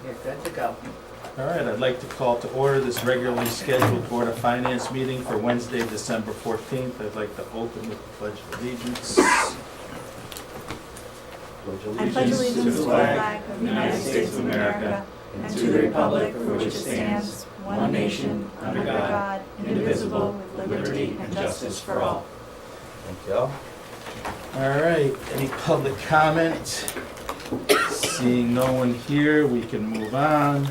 You're good to go. All right, I'd like to call to order this regularly scheduled Board of Finance meeting for Wednesday, December 14th. I'd like to open with the Pledge of Allegiance. I pledge allegiance to the flag of the United States of America and to the republic for which it stands, one nation, under God, indivisible, with liberty and justice for all. Thank you all. All right, any public comment? Seeing no one here, we can move on.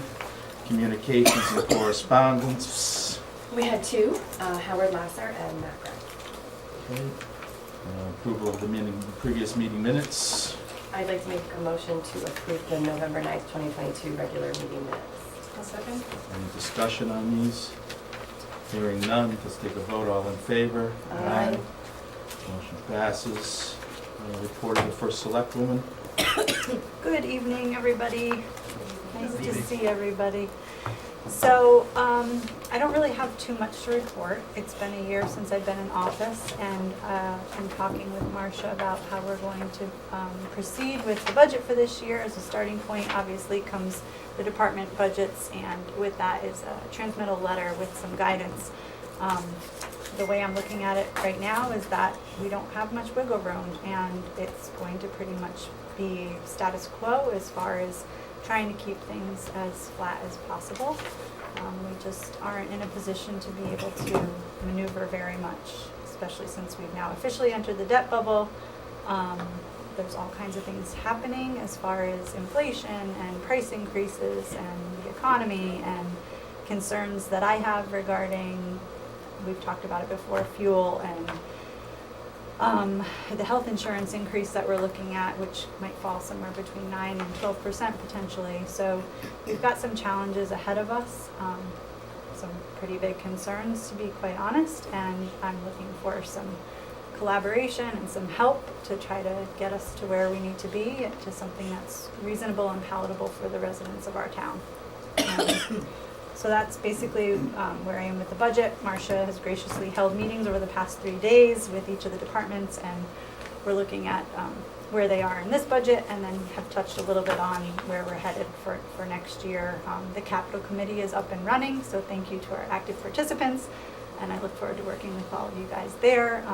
Communications and correspondence. We had two, Howard Lasser and Matt Gregg. Okay. Approval of the previous meeting minutes. I'd like to make a motion to approve the November 9th, 2022 regular meeting minutes. A second. Any discussion on these? Hearing none, let's take a vote. All in favor? Aye. Motion passes. Report of the first select woman. Good evening, everybody. Nice to see everybody. So, I don't really have too much to report. It's been a year since I've been in office, and I'm talking with Marcia about how we're going to proceed with the budget for this year. As a starting point, obviously, comes the department budgets, and with that is a transmittal letter with some guidance. The way I'm looking at it right now is that we don't have much wiggle room, and it's going to pretty much be status quo as far as trying to keep things as flat as possible. We just aren't in a position to be able to maneuver very much, especially since we've now officially entered the debt bubble. There's all kinds of things happening as far as inflation and price increases and the economy and concerns that I have regarding, we've talked about it before, fuel and the health insurance increase that we're looking at, which might fall somewhere between 9 and 12% potentially. So we've got some challenges ahead of us, some pretty big concerns to be quite honest, and I'm looking for some collaboration and some help to try to get us to where we need to be, to something that's reasonable and palatable for the residents of our town. So that's basically where I am with the budget. Marcia has graciously held meetings over the past 3 days with each of the departments, and we're looking at where they are in this budget, and then have touched a little bit on where we're headed for next year. The capital committee is up and running, so thank you to our active participants, and I look forward to working with all of you guys there.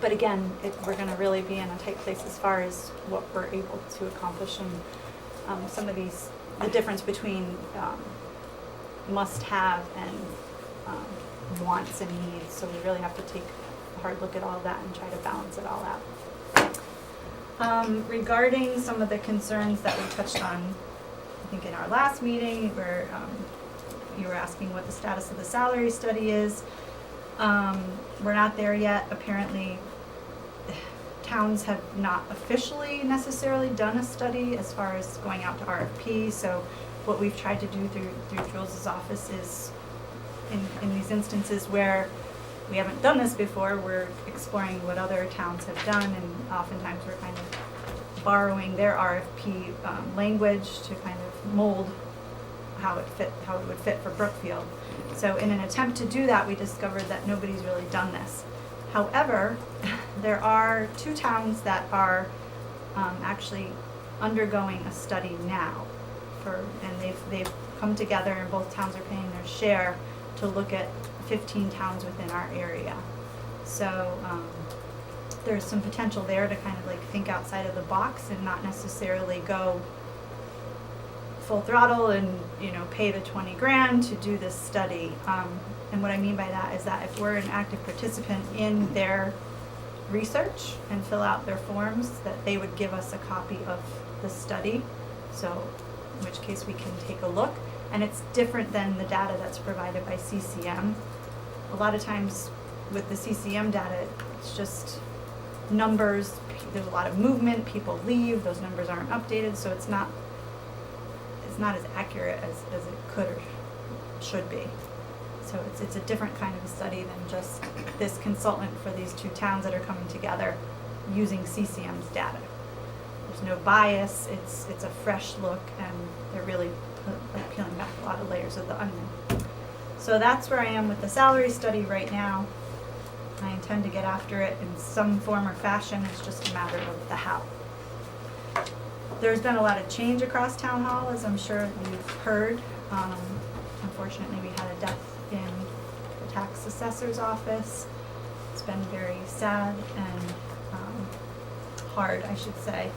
But again, we're going to really be in a tight place as far as what we're able to accomplish, and some of these, the difference between must-have and wants and needs. So we really have to take a hard look at all of that and try to balance it all out. Regarding some of the concerns that we touched on, I think in our last meeting, where you were asking what the status of the salary study is. We're not there yet. Apparently, towns have not officially necessarily done a study as far as going out to RFP. So what we've tried to do through Jules' office is, in these instances where we haven't done this before, we're exploring what other towns have done, and oftentimes we're kind of borrowing their RFP language to kind of mold how it would fit for Brookfield. So in an attempt to do that, we discovered that nobody's really done this. However, there are 2 towns that are actually undergoing a study now. And they've come together, and both towns are paying their share to look at 15 towns within our area. So there's some potential there to kind of like think outside of the box and not necessarily go full throttle and pay the 20 grand to do this study. And what I mean by that is that if we're an active participant in their research and fill out their forms, that they would give us a copy of the study. So in which case we can take a look. And it's different than the data that's provided by CCM. A lot of times with the CCM data, it's just numbers. There's a lot of movement, people leave, those numbers aren't updated, so it's not as accurate as it could or should be. So it's a different kind of a study than just this consultant for these 2 towns that are coming together using CCM's data. There's no bias, it's a fresh look, and they're really peeling back a lot of layers of the onion. So that's where I am with the salary study right now. I intend to get after it in some form or fashion. It's just a matter of the how. There's been a lot of change across Town Hall, as I'm sure you've heard. Unfortunately, we had a death in the tax assessor's office. It's been very sad and hard, I should say.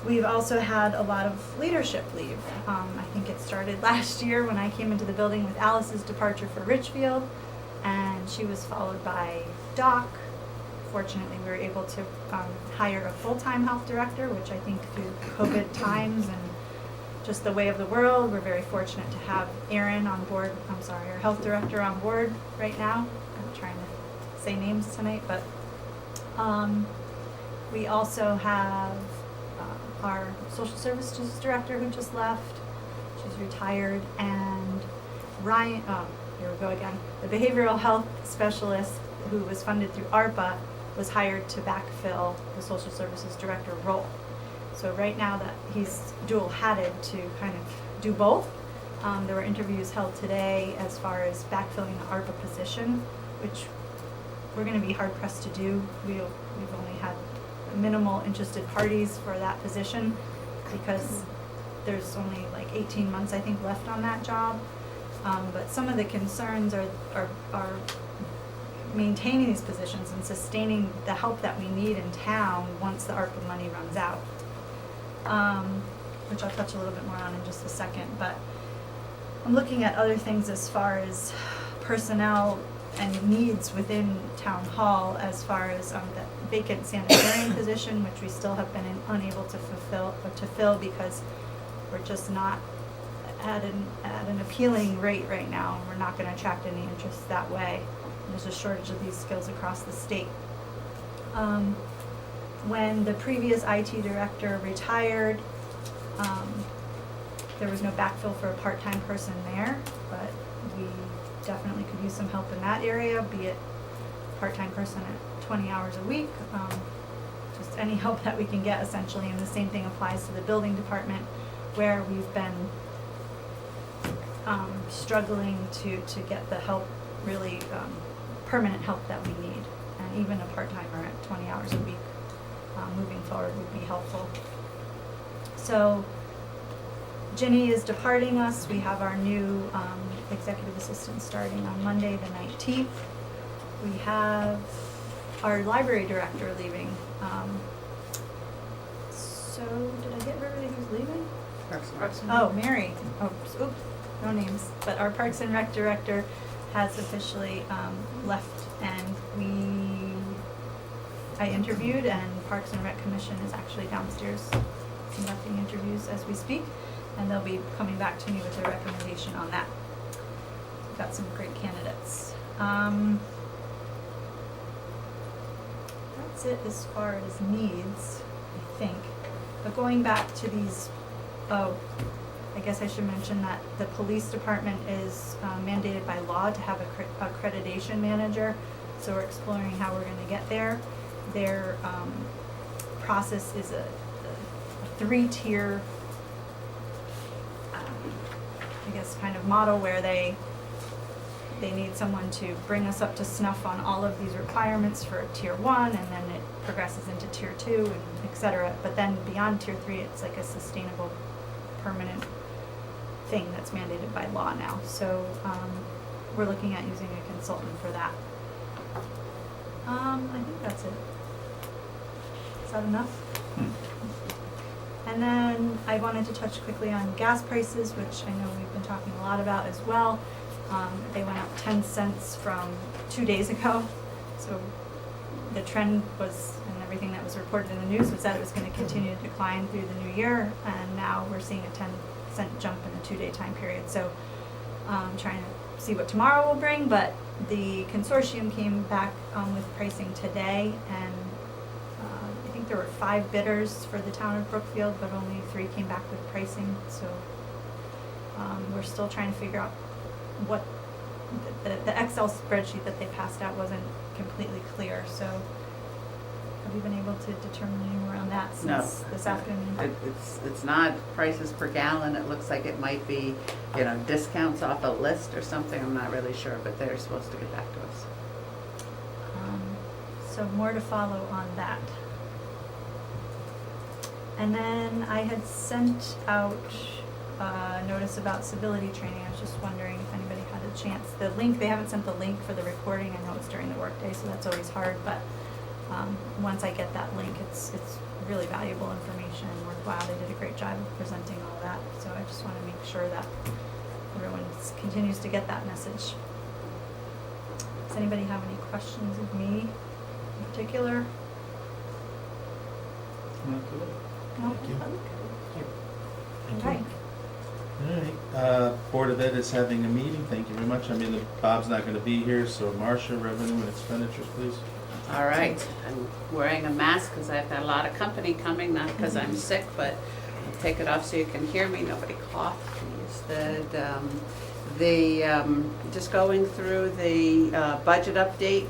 We've also had a lot of leadership leave. I think it started last year when I came into the building with Alice's departure for Richfield, and she was followed by Doc. Fortunately, we were able to hire a full-time health director, which I think through COVID times and just the way of the world, we're very fortunate to have Erin on board, our health director on board right now. I'm trying to say names tonight, but we also have our social services director who just left. She's retired, and Ryan, here we go again, the behavioral health specialist who was funded through ARPA was hired to backfill the social services director role. So right now that he's dual-hatted to kind of do both. There were interviews held today as far as backfilling the ARPA position, which we're going to be hard-pressed to do. We've only had minimal interested parties for that position because there's only like 18 months, I think, left on that job. But some of the concerns are maintaining these positions and sustaining the help that we need in town once the ARPA money runs out, which I'll touch a little bit more on in just a second. But I'm looking at other things as far as personnel and needs within Town Hall, as far as the vacant sanitarian position, which we still have been unable to fill because we're just not at an appealing rate right now. We're not going to attract any interest that way. There's a shortage of these skills across the state. When the previous IT director retired, there was no backfill for a part-time person there, but we definitely could use some help in that area, be it part-time person at 20 hours a week, just any help that we can get essentially. And the same thing applies to the building department, where we've been struggling to get the help, really permanent help that we need. And even a part-timer at 20 hours a week moving forward would be helpful. So Ginny is departing us. We have our new executive assistant starting on Monday the 19th. We have our library director leaving. So did I get everybody who's leaving? Parks and Oh, Mary. Oh, oops, no names. But our Parks and Rec director has officially left, and I interviewed, and Parks and Rec Commission is actually downstairs conducting interviews as we speak, and they'll be coming back to me with a recommendation on that. We've got some great candidates. That's it as far as needs, I think. But going back to these, I guess I should mention that the police department is mandated by law to have a accreditation manager, so we're exploring how we're going to get there. Their process is a 3-tier, I guess, kind of model where they need someone to bring us up to snuff on all of these requirements for tier 1, and then it progresses into tier 2, and et cetera. But then beyond tier 3, it's like a sustainable, permanent thing that's mandated by law now. So we're looking at using a consultant for that. I think that's it. Is that enough? And then I wanted to touch quickly on gas prices, which I know we've been talking a lot about as well. They went up 10 cents from 2 days ago. So the trend was, and everything that was reported in the news was that it was going to continue to decline through the new year, and now we're seeing a 10-cent jump in a 2-day time period. So I'm trying to see what tomorrow will bring, but the consortium came back with pricing today, and I think there were 5 bidders for the town of Brookfield, but only 3 came back with pricing. So we're still trying to figure out what the Excel spreadsheet that they passed out wasn't completely clear. So have you been able to determine any more on that since this afternoon? It's not prices per gallon. It looks like it might be, discounts off a list or something. I'm not really sure, but they're supposed to get back to us. So more to follow on that. And then I had sent out a notice about civility training. I was just wondering if anybody had a chance. The link, they haven't sent the link for the recording. I know it's during the workday, so that's always hard, but once I get that link, it's really valuable information and worthwhile. They did a great job of presenting all that, so I just want to make sure that everyone continues to get that message. Does anybody have any questions of me in particular? Not good. No? Thank you. Thank Okay. you. All right, Board of Ed is having a meeting, thank you very much. I mean, Bob's not gonna be here, so Marcia, revenue and expenditures, please. All right, I'm wearing a mask because I've got a lot of company coming, not because I'm sick, but I'll take it off so you can hear me, nobody cough, please. Just going through the budget update,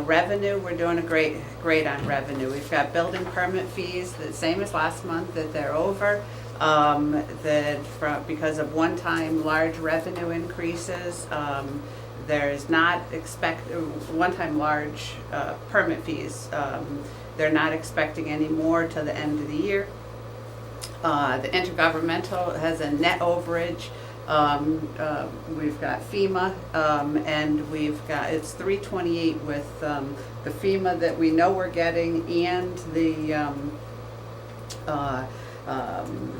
revenue, we're doing a great on revenue. We've got building permit fees, the same as last month, that they're over. Because of one-time large revenue increases, there's not one-time large permit fees. They're not expecting any more till the end of the year. The intergovernmental has a net overage. We've got FEMA, and it's 328 with the FEMA that we know we're getting and the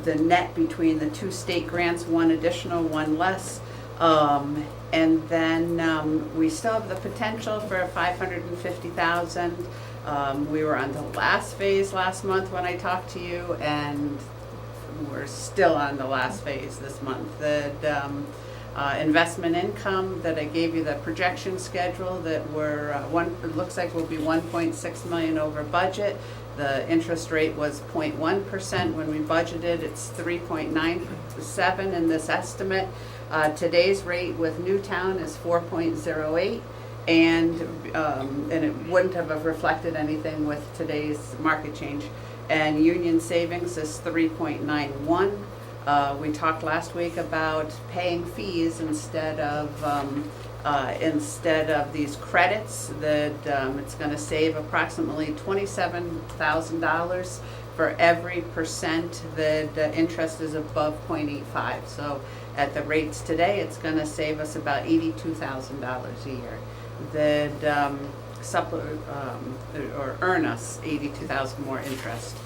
net between the two state grants, one additional, one less. And then we still have the potential for 550,000. We were on the last phase last month when I talked to you, and we're still on the last phase this month. The investment income that I gave you, the projection schedule that it looks like will be 1.6 million over budget. The interest rate was 0.1% when we budgeted. It's 3.97 in this estimate. Today's rate with Newtown is 4.08, and it wouldn't have reflected anything with today's market change. And Union Savings is 3.91. We talked last week about paying fees instead of these credits. That it's going to save approximately $27,000 for every percent that interest is above 0.85. So at the rates today, it's going to save us about $82,000 a year. That or earn us $82,000 more interest.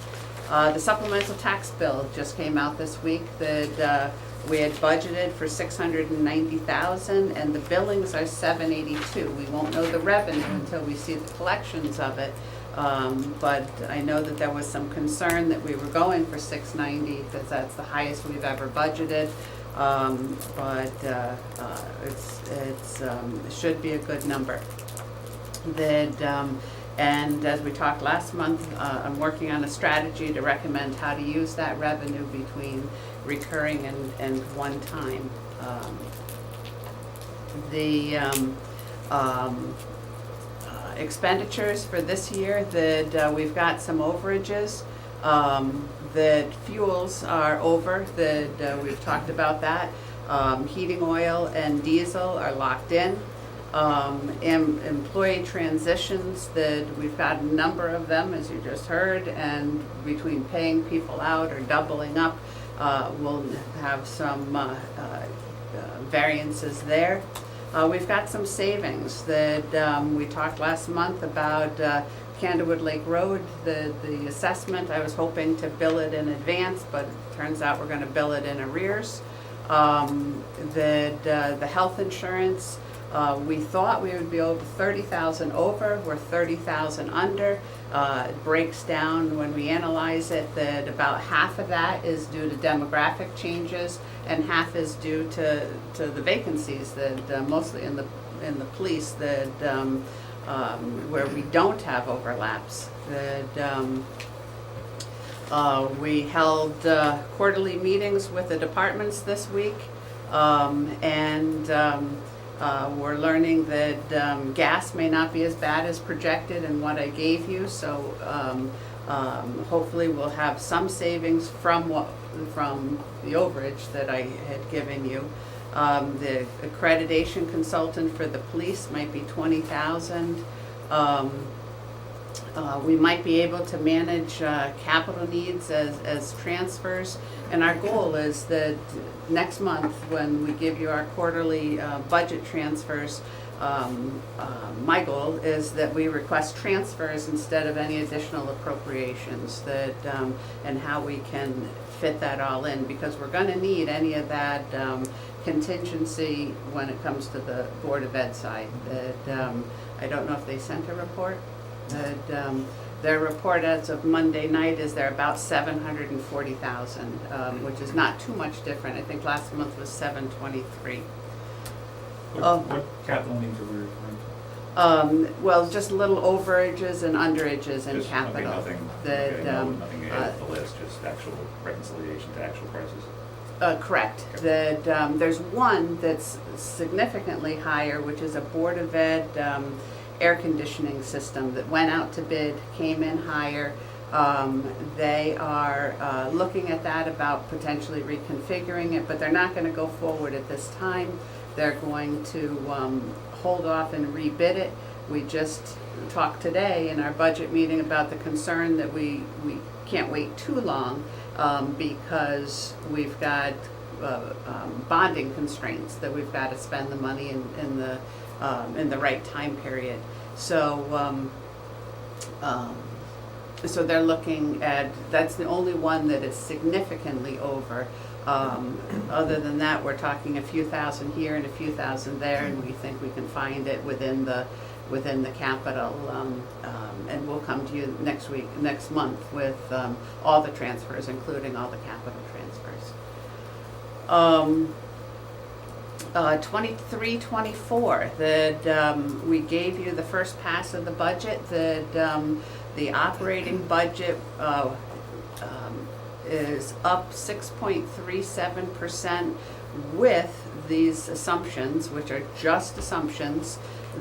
The supplemental tax bill just came out this week. That we had budgeted for $690,000, and the billings are $782. We won't know the revenue until we see the collections of it. But I know that there was some concern that we were going for $690 because that's the highest we've ever budgeted. But it should be a good number. And as we talked last month, I'm working on a strategy to recommend how to use that revenue between recurring and one time. Expenditures for this year, that we've got some overages. That fuels are over, that we've talked about that. Heating oil and diesel are locked in. Employee transitions, that we've got a number of them, as you just heard, and between paying people out or doubling up, we'll have some variances there. We've got some savings that we talked last month about Candlewood Lake Road, the assessment. I was hoping to bill it in advance, but it turns out we're going to bill it in arrears. The health insurance, we thought we would be over 30,000 over. We're 30,000 under. It breaks down when we analyze it that about half of that is due to demographic changes, and half is due to the vacancies that mostly in the police that where we don't have overlaps. That we held quarterly meetings with the departments this week, and we're learning that gas may not be as bad as projected in what I gave you, so hopefully we'll have some savings from the overage that I had given you. The accreditation consultant for the police might be $20,000. We might be able to manage capital needs as transfers. And our goal is that next month, when we give you our quarterly budget transfers, my goal is that we request transfers instead of any additional appropriations, that, and how we can fit that all in, because we're gonna need any of that contingency when it comes to the Board of Ed side. That, I don't know if they sent a report, that their report as of Monday night is they're about 740,000, which is not too much different. I think last month was 723. What capital needs are we referring to? Well, just little overages and underages in Just capital. nothing, That, okay, nothing ahead of the list, just actual reconciliation to actual prices. Correct. That there's one that's significantly higher, which is a Board of Ed air conditioning system that went out to bid, came in higher. They are looking at that, about potentially reconfiguring it, but they're not going to go forward at this time. They're going to hold off and rebid it. We just talked today in our budget meeting about the concern that we can't wait too long because we've got bonding constraints, that we've got to spend the money in the right time period. So so they're looking at, that's the only one that is significantly over. Other than that, we're talking a few thousand here and a few thousand there, and we think we can find it within the capital. And we'll come to you next month with all the transfers, including all the capital transfers. 23-24, that we gave you the first pass of the budget, that the operating budget is up 6.37% with these assumptions, which are just assumptions,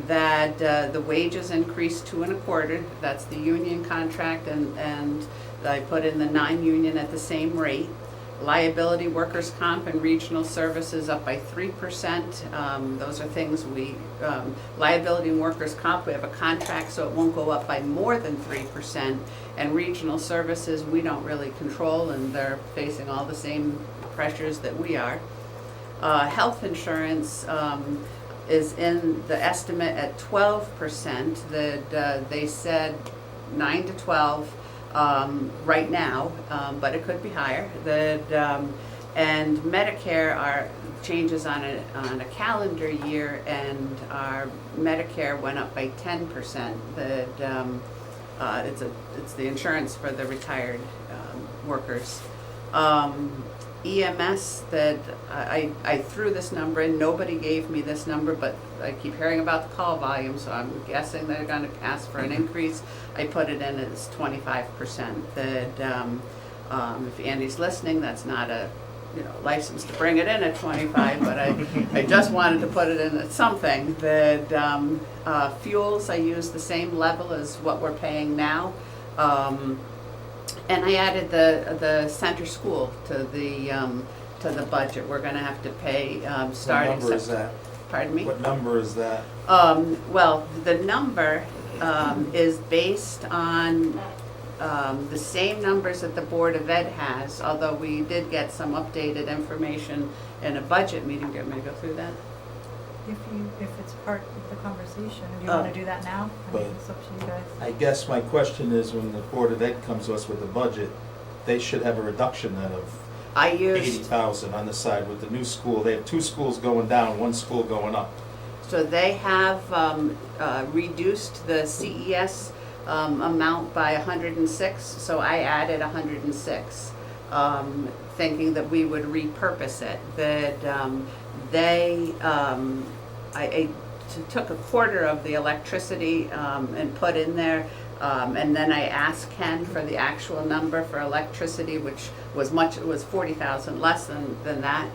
that the wages increase 2 1/4. That's the union contract, and I put in the non-union at the same rate. Liability, workers' comp, and regional services up by 3%. Those are things liability and workers' comp, we have a contract, so it won't go up by more than 3%. And regional services, we don't really control, and they're facing all the same pressures that we are. Health insurance is in the estimate at 12%. That they said 9 to 12. Right now, but it could be higher. And Medicare are changes on a calendar year, and our Medicare went up by 10%. It's the insurance for the retired workers. EMS, that I threw this number in. Nobody gave me this number, but I keep hearing about the call volume, so I'm guessing they're going to ask for an increase. I put it in as 25%. That if Andy's listening, that's not a license to bring it in at 25, but I just wanted to put it in at something. That fuels, I use the same level as what we're paying now. And I added the center school to the budget. We're going to have to pay starting. What number is that? Pardon me? What number is that? Well, the number is based on the same numbers that the Board of Ed has, although we did get some updated information in a budget meeting. Do you want me to go through that? If it's part of the conversation, do you want to do that now? I mean, it's up to you guys. I guess my question is, when the Board of Ed comes to us with the budget, they should have a reduction then of I used 80,000 on the side. With the new school, they have 2 schools going down, 1 school going up. So they have reduced the CES amount by 106, so I added 106, thinking that we would repurpose it. That I took a quarter of the electricity and put in there, and then I asked Ken for the actual number for electricity, which was it was 40,000 less than that,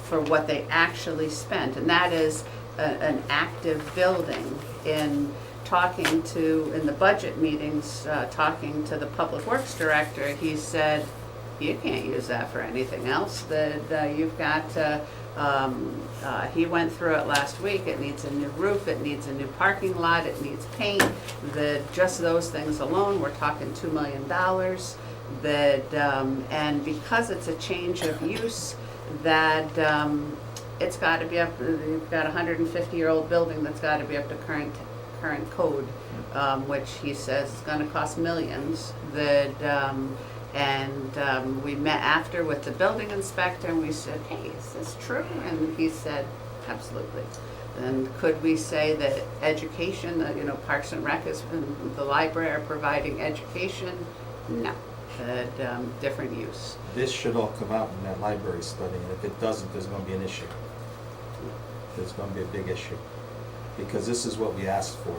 for what they actually spent. And that is an active building. In the budget meetings, talking to the Public Works Director, he said, you can't use that for anything else. That you've got He went through it last week. It needs a new roof, it needs a new parking lot, it needs paint. Just those things alone, we're talking $2 million. And because it's a change of use, it's got to be up, you've got a 150-year-old building that's got to be up to current code, which he says is going to cost millions. We met after with the building inspector and we said, hey, is this true? And he said, absolutely. And could we say that education, Parks and Rec and the library are providing education? No, different use. This should all come out in that library study, and if it doesn't, there's gonna be an issue. There's gonna be a big issue. Because this is what we asked for,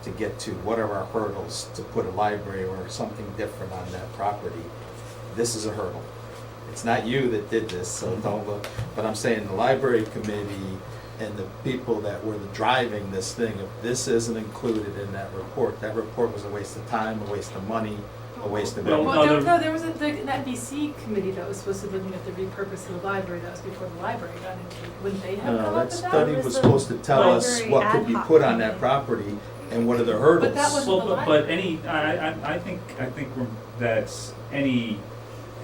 to get to what are our hurdles to put a library or something different on that property. This is a hurdle. It's not you that did this, so don't look, but I'm saying the library committee and the people that were driving this thing, if this isn't included in that report was a waste of time, a waste of money, a waste of Well, everything. no, Well, there was that BC committee that was supposed to be looking at the repurpose of the library, that was before the library got into it. Wouldn't they have come No, up that with that? study Or is was the supposed to tell us library what could be ad hoc put on that committee? property and what are the hurdles. But that wasn't Well, the but any, I think that's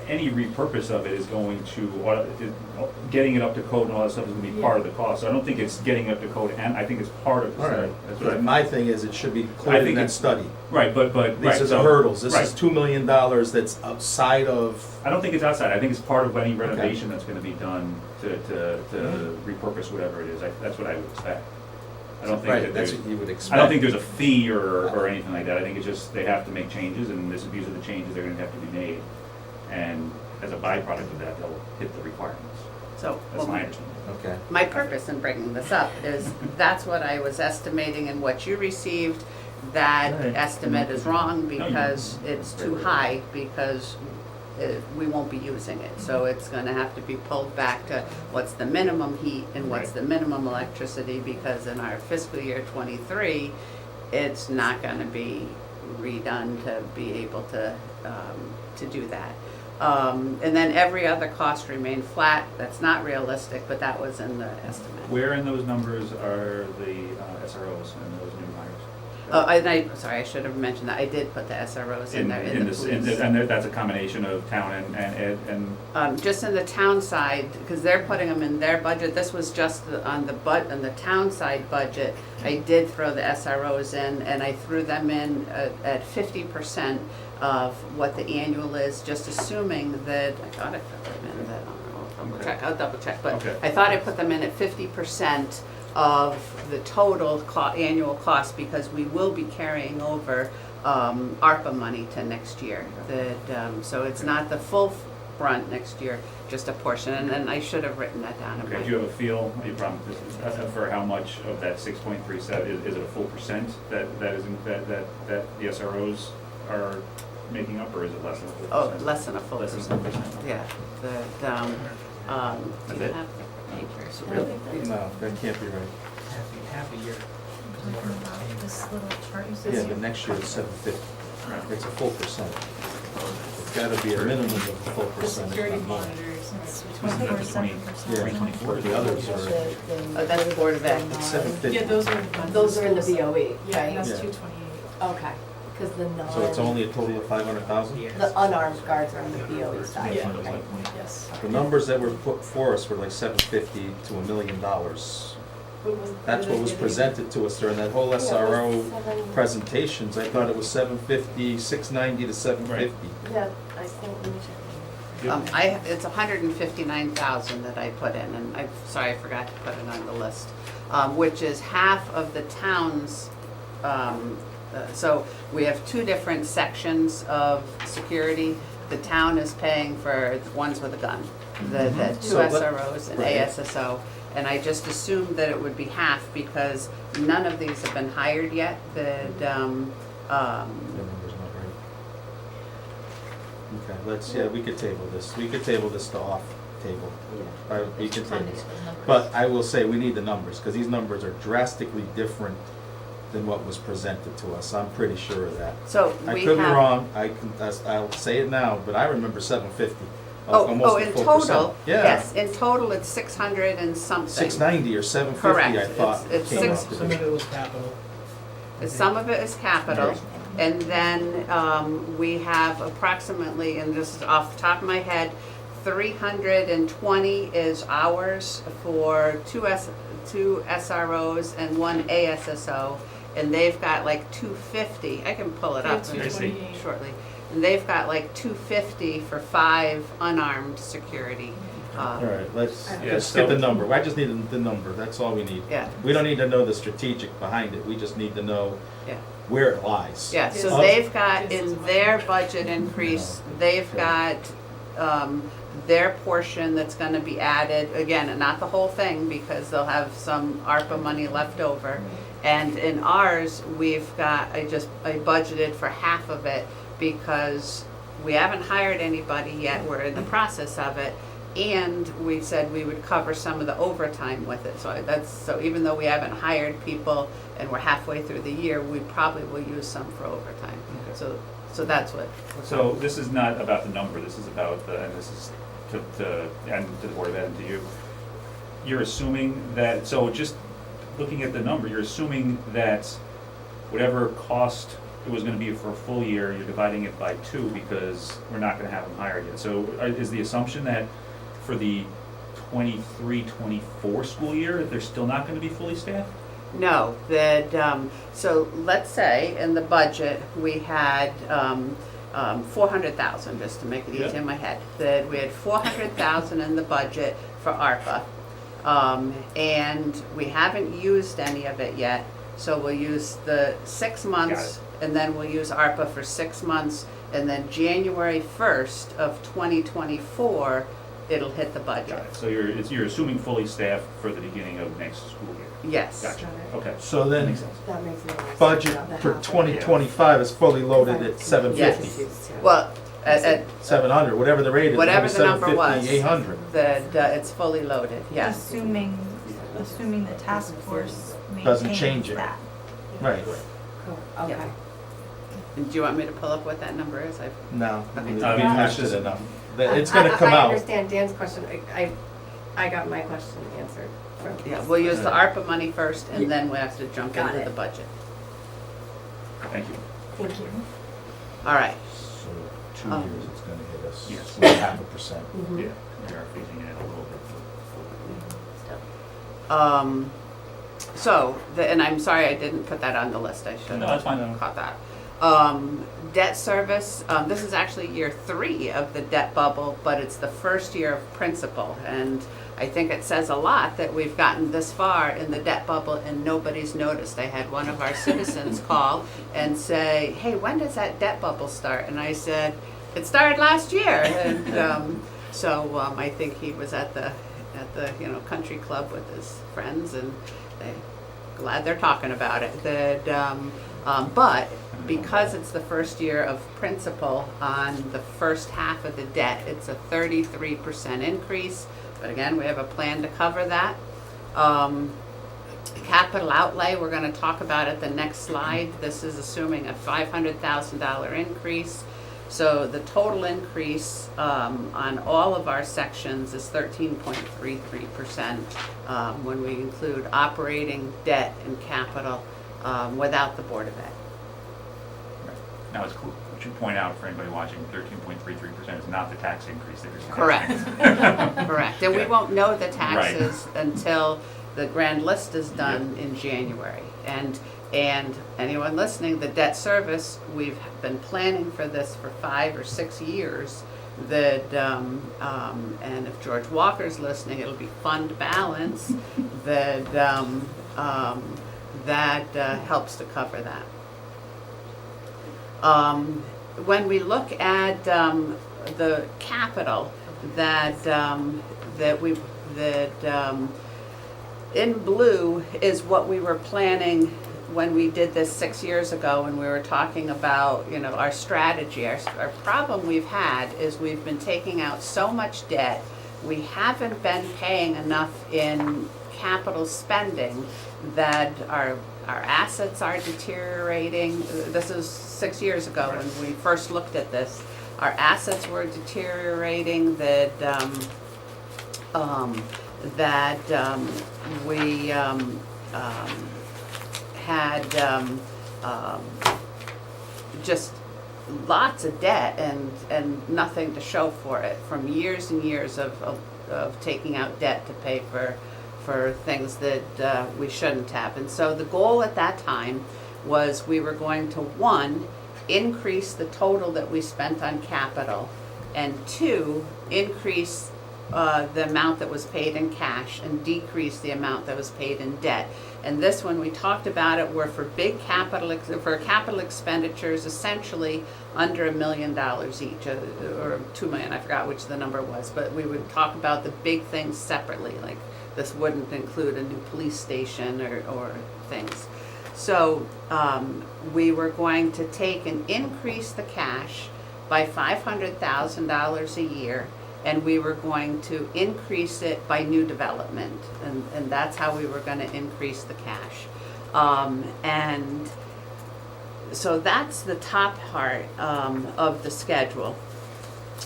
any repurpose of it is going to, getting it up to code and all that stuff is gonna be part of the cost. So I don't think it's getting up to code, and I think it's part of the All study. right, That's what I but my thing is, it should be I included in think that it's- study. Right, but, These right, are the so- hurdles, this right. is $2 million that's outside of, I don't think it's outside, I think it's part of any renovation that's gonna be done to repurpose whatever it is, that's what I would expect. I don't think right, that that's there's, what you would expect. I don't think there's a fee or anything like that, I think it's just, they have to make changes, and these are the changes that are gonna have to be made. And as a byproduct of that, they'll hit the requirements, So, that's my understanding. Okay, my purpose in bringing this up is that's what I was estimating and what you received. That Right. estimate is wrong because it's too high, because we won't be using it. So it's gonna have to be pulled back to what's the minimum heat and what's the minimum electricity, because in our fiscal year '23, it's not gonna be redone to be able to do that. And then every other cost remained flat. That's not realistic, but that was in the estimate. Where in those numbers are the SROs and those new hires? Sorry, I should have mentioned that. I did put the SROs in there, in the this- police. and that's a combination of town and ed, and, Just in the town side, because they're putting them in their budget. This was just on the town side budget. I did throw the SROs in, and I threw them in at 50% of what the annual is, just assuming that, I thought I put them in, that, I'll double check, but Okay. I thought I put them in at 50% of the total annual cost, because we will be carrying over ARPA money to next year. So it's not the full brunt next year, just a portion, and then I should have written that down. in okay, my- do you have a feel, for how much of that 6.37, is it a full percent that the SROs are making up, or is it less than a full Oh, percent? less than a full Less than percent. a percent. Yeah, do That's you it? have papers? no, that can't be right. Half a year. Talking about this little chart you said. Yeah, but next year it's 750, Right. it's a full percent. It's gotta be a minimum of a full The percent, security if not more. monitors. It's Wasn't that the 20 24/7%. Yeah. 2024? The others are, Oh, that's Board of Ed. it's 750. Yeah, those are the ones. Those are in the schools- BOE, Yeah, and right? that's Yeah. 228. Okay, because the So it's only a total of 500,000? the unarmed guards are on the BOE side, Yeah. right? Yes. The numbers that were put for us were like 750 to $1 million. That's what was presented to us during that whole SRO presentations. I thought it was 750, 690 to 750. Yeah, I think, let me check. It's 159,000 that I put in, and I'm sorry, I forgot to put it on the list, which is half of the town's, so we have two different sections of security. The town is paying for the ones with a gun, the two So, but- SROs and right. ASSO. And I just assumed that it would be half, because none of these have been hired yet. The number's not right. Okay, we could table this. We could table this to off table. We can table this. But I will say, we need the numbers, because these numbers are drastically different than what was presented to us. I'm pretty sure of that. So I we could be have, wrong, I'll say it now, but I remember 750. almost a in full total, percent. Yeah. yes, in total, it's 600 and something. 690 or 750, Correct. I thought. It's came six- out to Some be. of it was capital. Some of it is capital, Right. and then we have approximately, and this is off the top of my head, 320 is ours for two SROs and one ASSO, and they've got like 250, I can pull it up Two I see. 28. shortly, and they've got like 250 for 5 unarmed security. All right, let's Yeah, just skip so- the number. I just need the number, that's all we need. Yeah, We don't need to know the strategic behind it, we just need to know yeah. where it lies. Yeah, so Yes. they've got, Yes. in their budget increase, they've got their portion that's gonna be added, again, not the whole thing, because they'll have some ARPA money left over. And in ours, we've got, I budgeted for half of it, because we haven't hired anybody yet, we're in the process of it. And we said we would cover some of the overtime with it, so even though we haven't hired people and we're halfway through the year, we probably will use some for overtime. Okay. So that's what. So this is not about the number, this is about the, and this is and to the Board of Ed and to you. You're assuming that, so just looking at the number, you're assuming that whatever cost it was gonna be for a full year, you're dividing it by 2 because we're not gonna have them hired yet. So is the assumption that for the 23-24 school year, that they're still not gonna be fully staffed? No, that, so let's say in the budget, we had 400,000, just to make it easy Yeah. in my head, that we had 400,000 in the budget for ARPA. And we haven't used any of it yet, so we'll use the 6 months, and then we'll use ARPA for 6 months, and then January 1st of 2024, it'll hit the budget. Got it. So you're assuming fully staffed for the beginning of next school year? Yes. Gotcha, okay. So That then, makes sense. That makes more sense. budget about the for half. 2025 is fully loaded at 750. Yes. Well, at 700, whatever the rate is, Whatever maybe the number 750, was. 800. that it's fully loaded, yes. Assuming the task force Doesn't maintains change it. that. Right, Cool, okay. Yeah. And do you want me to pull up what that number is? no, Okay. we've I mean, hashed it's it just- enough. It's gonna come I out. understand Dan's question, I got my question answered from. Yeah, we'll use the Right. ARPA money first, and then we'll have to jump Got into it. the budget. Thank you. Thank you. All right, So 2 Um, years, it's gonna hit us Yes. with 0.5%. Mhm. Yeah, we are phasing it in a little bit. so, and I'm sorry I didn't put that on the list, I should No, that's have fine. caught that. Debt service, this is actually year 3 of the debt bubble, but it's the first year of principal, and I think it says a lot that we've gotten this far in the debt bubble and nobody's noticed. I had one of our citizens call and say, hey, when does that debt bubble start? And I said, it started last year. And so I think he was at the country club with his friends, and glad they're talking about it. But because it's the first year of principal on the first half of the debt, it's a 33% increase. But again, we have a plan to cover that. Capital outlay, we're gonna talk about at the next slide. This is assuming a $500,000 increase. So the total increase on all of our sections is 13.33% when we include operating, debt, and capital without the Board of Ed. Now, it's cool, we should point out for anybody watching, 13.33% is not the tax increase that you're seeing. Correct. Correct. And we Yeah. won't know the taxes until the grand list is done in January. And anyone listening, the debt service, we've been planning for this for 5 or 6 years. That and if George Walker's listening, it'll be fund balance that helps to cover that. When we look at the capital in blue is what we were planning when we did this 6 years ago, when we were talking about, our strategy. Our problem we've had is we've been taking out so much debt, we haven't been paying enough in capital spending that our assets are deteriorating. This is 6 years ago when we first looked at this. our assets were deteriorating, that, we, had, just lots of debt and nothing to show for it, from years and years of taking out debt to pay for things that we shouldn't have. And so the goal at that time was we were going to, one, increase the total that we spent on capital, and two, increase the amount that was paid in cash and decrease the amount that was paid in debt. And this, when we talked about it, were for big capital expenditures, essentially under $1 million each, or $2 million, I forgot which the number was, but we would talk about the big things separately, like this wouldn't include a new police station or things. So we were going to take and increase the cash by $500,000 a year, and we were going to increase it by new development, and that's how we were going to increase the cash. And so that's the top part of the schedule,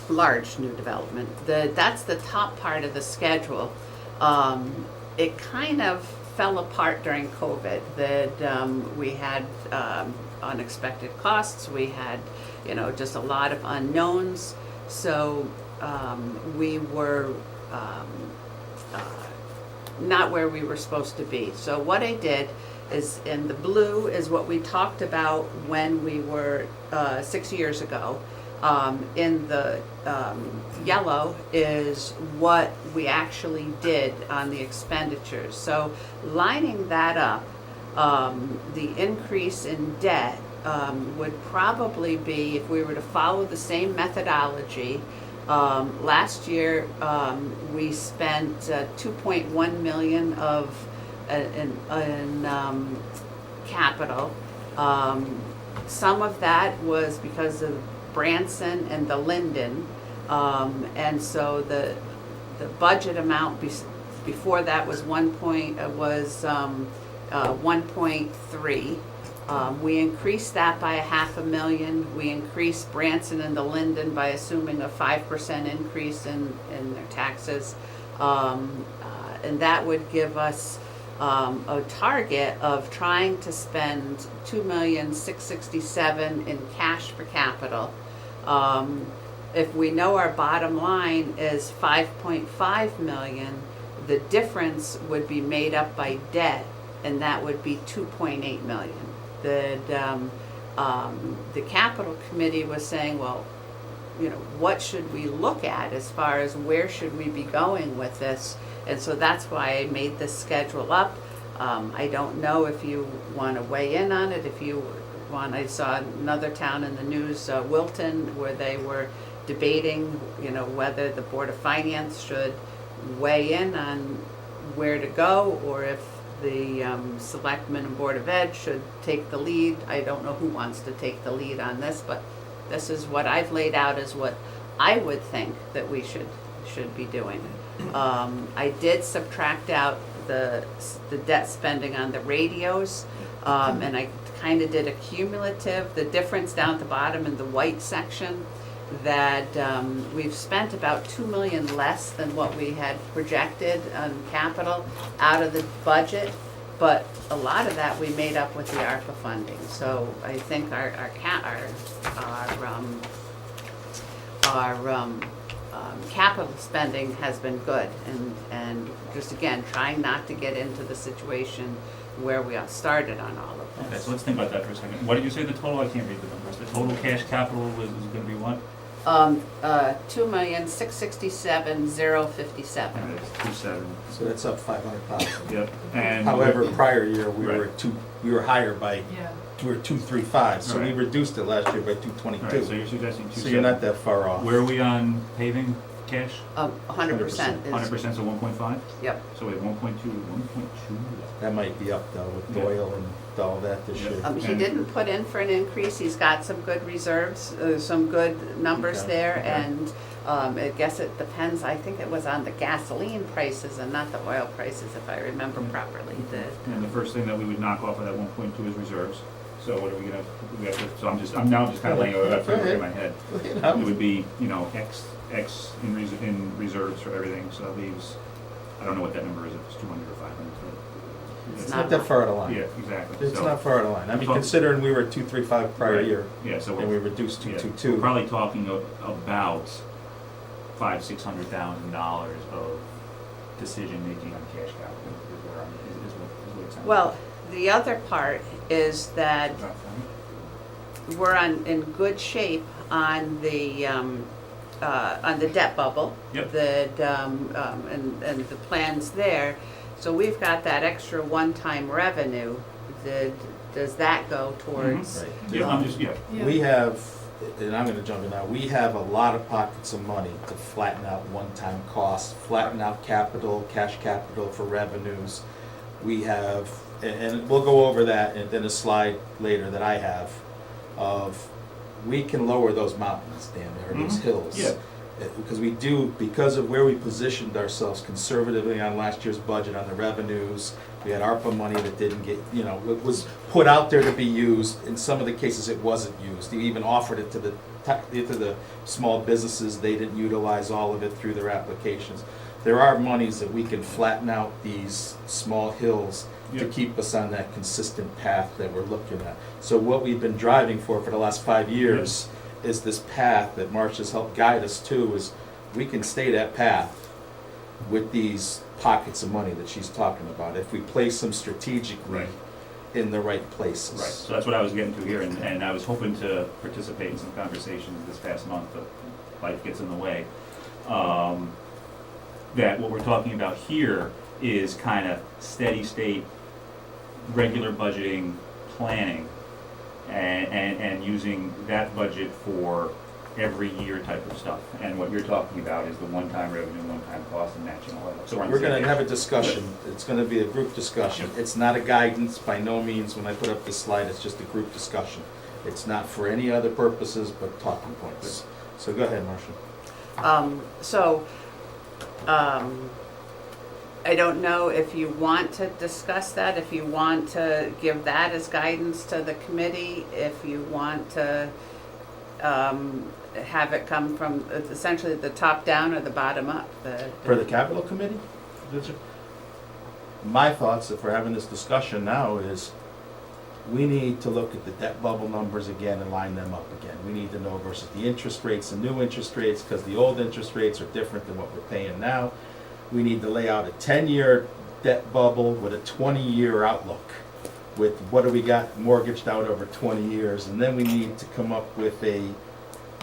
large new development. That's the top part of the schedule. It kind of fell apart during COVID, that we had unexpected costs, we had, just a lot of unknowns. So we were not where we were supposed to be. So what I did is, in the blue is what we talked about when we were 6 years ago. In the yellow is what we actually did on the expenditures. So lining that up, the increase in debt would probably be, if we were to follow the same methodology, last year we spent 2.1 million in capital. Some of that was because of Branson and the Linden, and so the budget amount before that was 1.3. We increased that by $500,000. We increased Branson and the Linden by assuming a 5% increase in their taxes, and that would give us a target of trying to spend $2,667,000 in cash for capital. If we know our bottom line is $5.5 million, the difference would be made up by debt, and that would be $2.8 million. The capital committee was saying, well, what should we look at as far as where should we be going with this? And so that's why I made this schedule up. I don't know if you want to weigh in on it. If you want, I saw another town in the news, Wilton, where they were debating, whether the Board of Finance should weigh in on where to go, or if the Selectmen and Board of Ed should take the lead. I don't know who wants to take the lead on this, but this is what I've laid out as what I would think that we should be doing. I did subtract out the debt spending on the radios, and I kind of did a cumulative, the difference down at the bottom in the white section, that we've spent about $2 million less than what we had projected on capital out of the budget, but a lot of that we made up with the ARPA funding. So I think our capital spending has been good, and just again trying not to get into the situation where we all started on all of this. Okay, so let's think about that for a second. What did you say the total? I can't read the numbers. The total cash capital was going to be what? $2,667,057. 2.7. So that's up 500,000. Yep. And However, prior year, we were Right. we were higher by, Yeah. we were 235, so we Right. reduced it last year by all right, so 222. you're suggesting 2.7. So you're not that far off. Where are we on paving cash? 100% is, 100%, so 1.5? yep. So wait, 1.2. That might be up though with Doyle and all that this Yeah. year. He didn't put in for an increase. He's got some good reserves, some good numbers Okay. there, Okay. and I guess it depends. I think it was on the gasoline prices and not the oil prices, if I remember properly. And the first thing that we would knock off of that 1.2 is reserves. So what are we gonna, we have to, so I'm now just kinda laying it out in my head. It would be, X in reserves for everything, so that leaves, I don't know what that number is, if it's 200 or 500. It's not that far out of line. Yeah, exactly. It's So- not far out of line. I mean, So- considering we were at 235 prior Right. year, Yeah, so and we we're, reduced to yeah, 222. we're probably talking about $500,000-$600,000 of decision-making on cash capital is where is what it sounds Well, the other part is that like. we're in good shape on the debt bubble. Yep. And the plans there. So we've got that extra one-time revenue. Does that go towards? Right. Yeah, I'm just, yeah. Yeah. We have, and I'm gonna jump in now, we have a lot of pockets of money to flatten out one-time costs, flatten out capital, cash capital for revenues. We have, and we'll go over that in a slide later that I have, of, we can lower those mountains, Dan, or those Mhm. hills. Yeah. Because we do, because of where we positioned ourselves conservatively on last year's budget on the revenues, we had ARPA money that didn't get, it was put out there to be used. In some of the cases, it wasn't used. We even offered it to the small businesses. They didn't utilize all of it through their applications. There are monies that we can flatten out these small hills to Yep. keep us on that consistent path that we're looking at. So what we've been driving for the last 5 years is this path that Marcia's helped guide us to, is we can stay that path with these pockets of money that she's talking about, if we place them strategically Right. in the right places. Right, so that's what I was getting to here, and I was hoping to participate in some conversations this past month, but life gets in the way. That what we're talking about here is kind of steady state, regular budgeting, planning, and using that budget for every year type of stuff. And what you're talking about is the one-time revenue, one-time cost, and matching all that. So we're on the We're same gonna page. have a discussion, it's gonna be a group discussion. It's not a guidance, by no means, when I put up this slide, it's just a group discussion. It's not for any other purposes but talking points. So go ahead, Marcia. I don't know if you want to discuss that, if you want to give that as guidance to the committee, if you want to have it come from essentially the top down or the bottom up. For the capital committee? My thoughts, if we're having this discussion now, is we need to look at the debt bubble numbers again and line them up again. We need to know versus the interest rates, the new interest rates, because the old interest rates are different than what we're paying now. We need to lay out a 10-year debt bubble with a 20-year outlook, with what do we got mortgaged out over 20 years, and then we need to come up with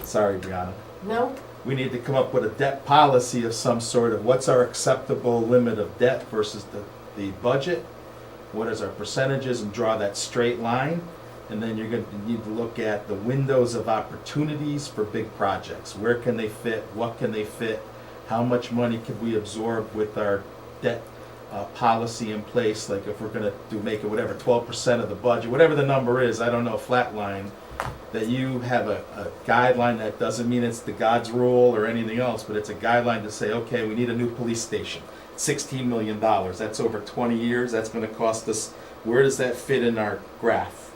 sorry, Brianna, No? we need to come up with a debt policy of some sort of what's our acceptable limit of debt versus the budget, what is our percentages, and draw that straight line. And then you're going to need to look at the windows of opportunities for big projects. Where can they fit? What can they fit? How much money could we absorb with our debt policy in place? Like if we're going to make it whatever, 12% of the budget, whatever the number is, I don't know, flat line, that you have a guideline. That doesn't mean it's the God's rule or anything else, but it's a guideline to say, okay, we need a new police station. $16 million, that's over 20 years, that's going to cost us, where does that fit in our graph?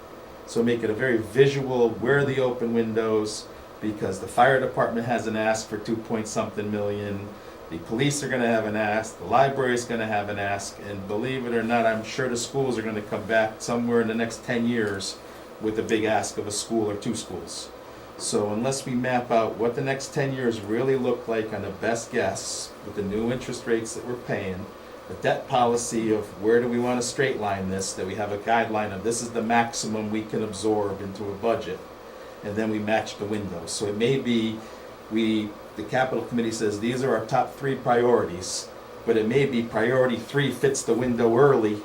So make it a very visual, where are the open windows, because the fire department has an ask for 2-point-something million, the police are going to have an ask, the library is going to have an ask, and believe it or not, I'm sure the schools are going to come back somewhere in the next 10 years with a big ask of a school or 2 schools. So unless we map out what the next 10 years really look like on the best guess with the new interest rates that we're paying, the debt policy of where do we want to straight line this, that we have a guideline of this is the maximum we can absorb into a budget, and then we match the windows. So it may be the capital committee says these are our top 3 priorities, but it may be priority 3 fits the window early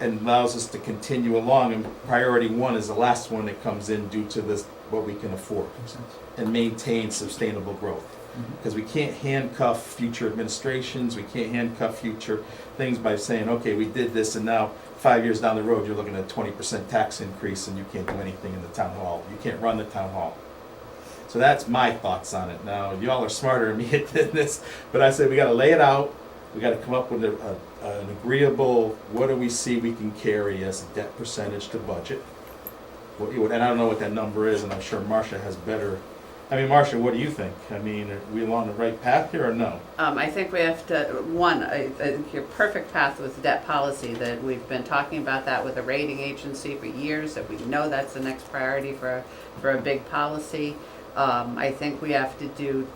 and allows us to continue along, and priority 1 is the last one that comes in due to this, what we can afford, and maintain sustainable growth. Because we can't handcuff future administrations, we can't handcuff future things by saying, okay, we did this, and now 5 years down the road, you're looking at a 20% tax increase, and you can't do anything in the town hall. You can't run the town hall. So that's my thoughts on it. Now, y'all are smarter than me at this, but I said we gotta lay it out, we gotta come up with an agreeable, what do we see we can carry as a debt percentage to budget? and I don't know what that number is, and I'm sure Marcia has better, I mean, Marcia, what do you think? I mean, are we along the right path here or no? I think we have to, I think your perfect path with debt policy, that we've been talking about that with a rating agency for years, that we know that's the next priority for a big policy. I think we have to do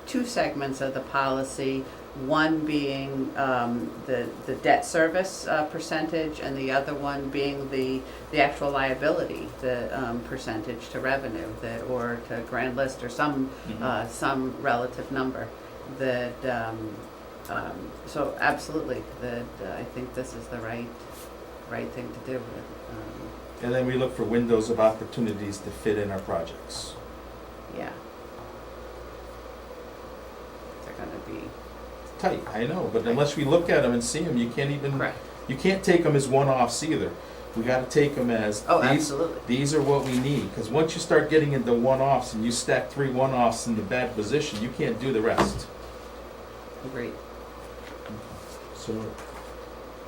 two segments of the policy, one being the debt service percentage, and the other one being the actual liability, the percentage to revenue, or to grand list, or some relative number. That so absolutely, that I think this is the right thing to do. And then we look for windows of opportunities to fit in our projects. Yeah. They're gonna be Tight, I know, but unless we look at them and see them, you can't even, correct. you can't take them as one-offs either. We gotta take them as, Oh, these, absolutely. these are what we need. Because once you start getting into one-offs and you stack 3 one-offs in the bad position, you can't do the rest. Agreed. So,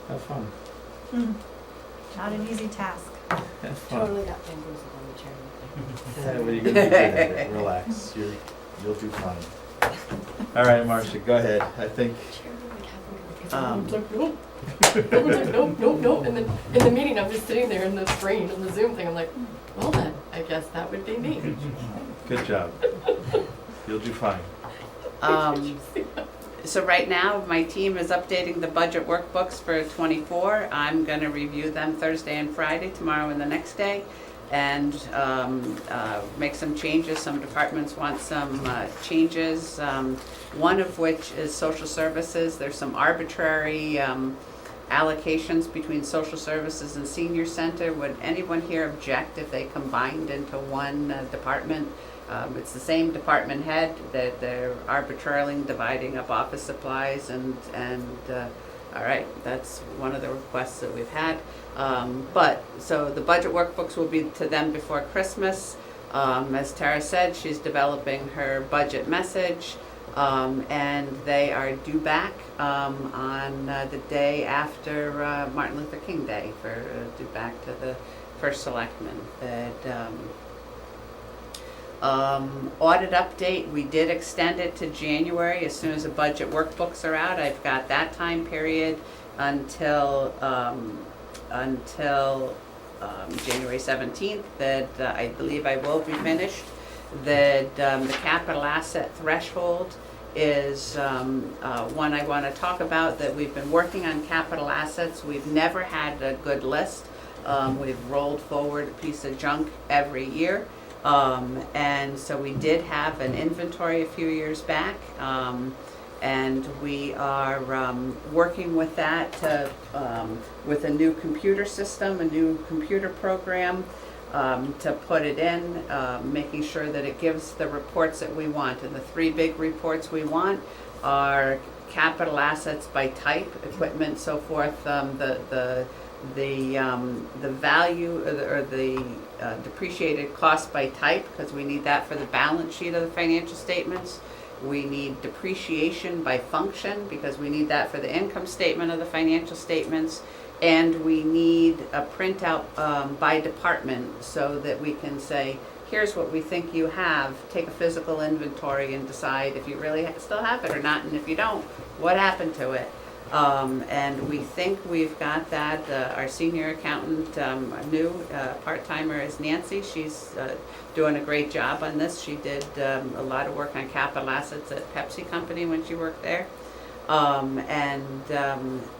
have fun. Not an easy task. Have fun. Totally got bamboozled on the chair. Yeah, what are you gonna do with it? Relax, you'll do fine. All right, Marcia, go ahead. I think, Everyone's like, nope. Everyone's like, nope, nope, nope. And then in the meeting, I'm just sitting there in the screen, in the Zoom thing. I'm like, well then, I guess that would be me. good job. You'll do fine. So right now, my team is updating the budget workbooks for '24. I'm gonna review them Thursday and Friday, tomorrow and the next day, and make some changes. Some departments want some changes, one of which is social services. There's some arbitrary allocations between social services and senior center. Would anyone here object if they combined into one department? It's the same department head, that they're arbitrarily dividing up office supplies and all right, that's one of the requests that we've had. But, so the budget workbooks will be to them before Christmas. As Tara said, she's developing her budget message, and they are due back on the day after Martin Luther King Day, due back to the first selectman. That audit update, we did extend it to January as soon as the budget workbooks are out. I've got that time period until January 17th, that I believe I will be finished. That the capital asset threshold is one I want to talk about, that we've been working on capital assets. We've never had a good list. We've rolled forward a piece of junk every year. And so we did have an inventory a few years back, and we are working with that with a new computer system, a new computer program, to put it in, making sure that it gives the reports that we want. And the 3 big reports we want are capital assets by type, equipment, so forth, the value or the depreciated cost by type, because we need that for the balance sheet of the financial statements. We need depreciation by function, because we need that for the income statement of the financial statements. And we need a printout by department, so that we can say, here's what we think you have, take a physical inventory and decide if you really still have it or not, and if you don't, what happened to it. And we think we've got that. Our senior accountant, new part-timer, is Nancy. She's doing a great job on this. She did a lot of work on capital assets at Pepsi Company when she worked there.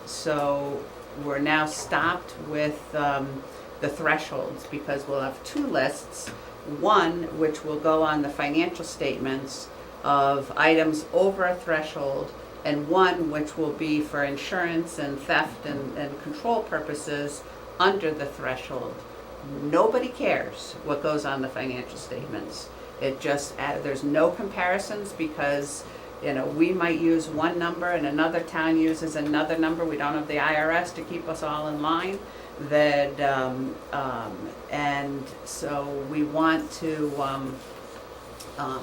So we're now stopped with the thresholds, because we'll have 2 lists. One, which will go on the financial statements of items over a threshold, and one which will be for insurance and theft and control purposes under the threshold. Nobody cares what goes on the financial statements. It just, there's no comparisons, because, you know, we might use one number and another town uses another number. We don't have the IRS to keep us all in line. That, and so we want to,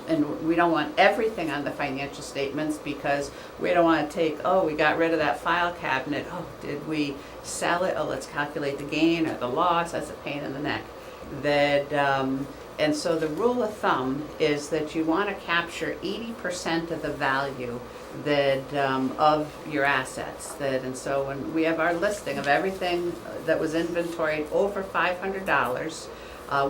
and we don't want everything on the financial statements, because we don't want to take, oh, we got rid of that file cabinet, oh, did we sell it, oh, let's calculate the gain or the loss. That's a pain in the neck. that, and so the rule of thumb is that you want to capture 80% of the value that, of your assets. That, and so when we have our listing of everything that was inventoried over $500,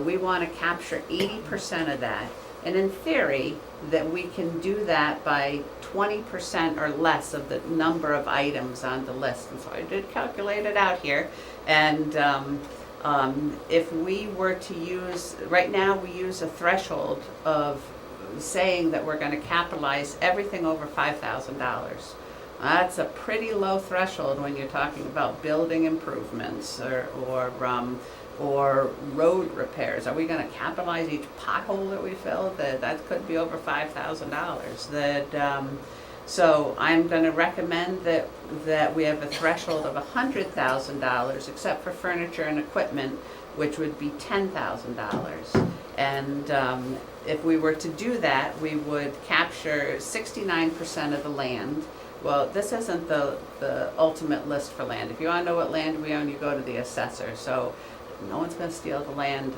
we want to capture 80% of that. And in theory, that we can do that by 20% or less of the number of items on the list. And so I did calculate it out here. And if we were to use, right now we use a threshold of saying that we're going to capitalize everything over $5,000. That's a pretty low threshold when you're talking about building improvements or road repairs. Are we going to capitalize each pothole that we fill? That could be over $5,000. So I'm going to recommend that we have a threshold of $100,000, except for furniture and equipment, which would be $10,000. And if we were to do that, we would capture 69% of the land. Well, this isn't the ultimate list for land. If you want to know what land we own, you go to the assessor. So no one's going to steal the land.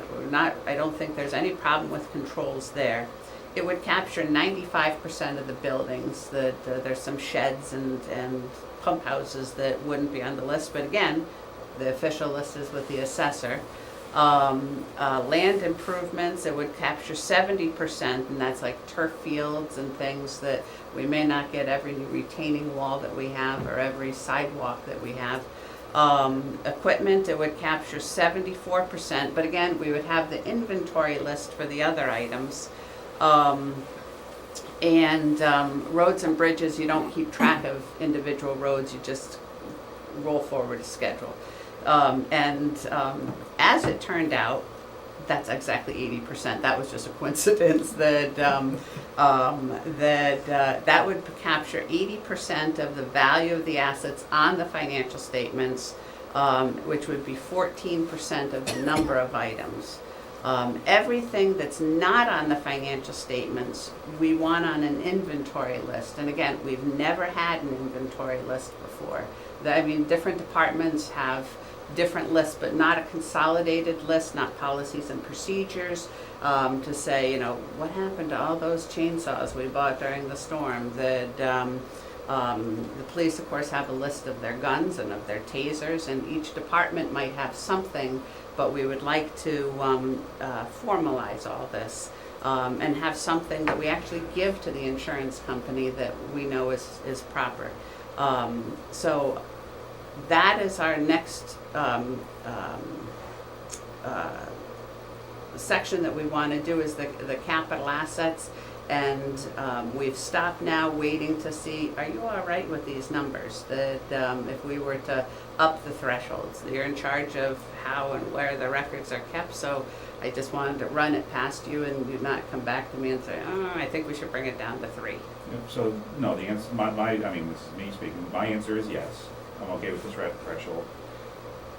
I don't think there's any problem with controls there. It would capture 95% of the buildings. There's some sheds and pump houses that wouldn't be on the list, but again, the official list is with the assessor. Land improvements, it would capture 70%, and that's like turf fields and things that we may not get every retaining wall that we have or every sidewalk that we have. Equipment, it would capture 74%, but again, we would have the inventory list for the other items. Roads and bridges, you don't keep track of individual roads, you just roll forward a schedule. As it turned out, that's exactly 80%. That was just a coincidence that that would capture 80% of the value of the assets on the financial statements, which would be 14% of the number of items. Everything that's not on the financial statements, we want on an inventory list. And again, we've never had an inventory list before. Different departments have different lists, but not a consolidated list, not policies and procedures, to say, what happened to all those chainsaws we bought during the storm. The police, of course, have a list of their guns and of their tasers, and each department might have something, but we would like to formalize all this and have something that we actually give to the insurance company that we know is proper. So that is our next section that we want to do, is the capital assets. And we've stopped now waiting to see, are you all right with these numbers? That if we were to up the thresholds, you're in charge of how and where the records are kept. So I just wanted to run it past you and you not come back to me and say, I think we should bring it down to 3. Yep, so, no, the answer, this is me speaking, my answer is yes. I'm okay with this threshold.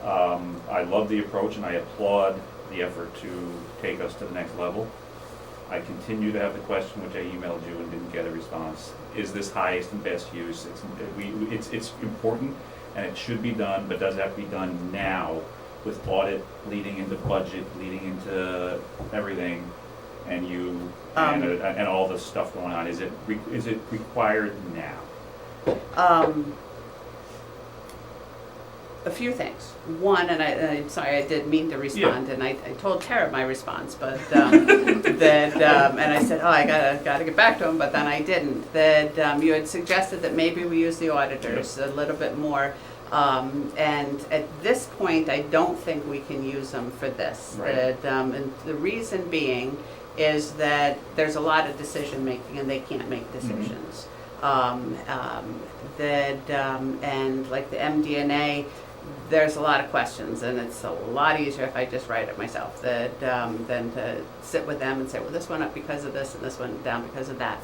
I love the approach and I applaud the effort to take us to the next level. I continue to have the question, which I emailed you and didn't get a response. Is this highest and best use? It's important and it should be done, but does it have to be done now with audit leading into budget, leading into everything, and and all the stuff going on? Is it required now? A few things. One, and I'm sorry, I did mean to respond, and I told Tara my response, but and I said, I gotta get back to him, but then I didn't. That you had suggested that maybe we use the auditors a little bit more, and at this point, I don't think we can use them for this. Right. And the reason being is that there's a lot of decision making, and they can't make decisions. And like the MD&A, there's a lot of questions, and it's a lot easier if I just write it myself than to sit with them and say, well, this went up because of this and this went down because of that.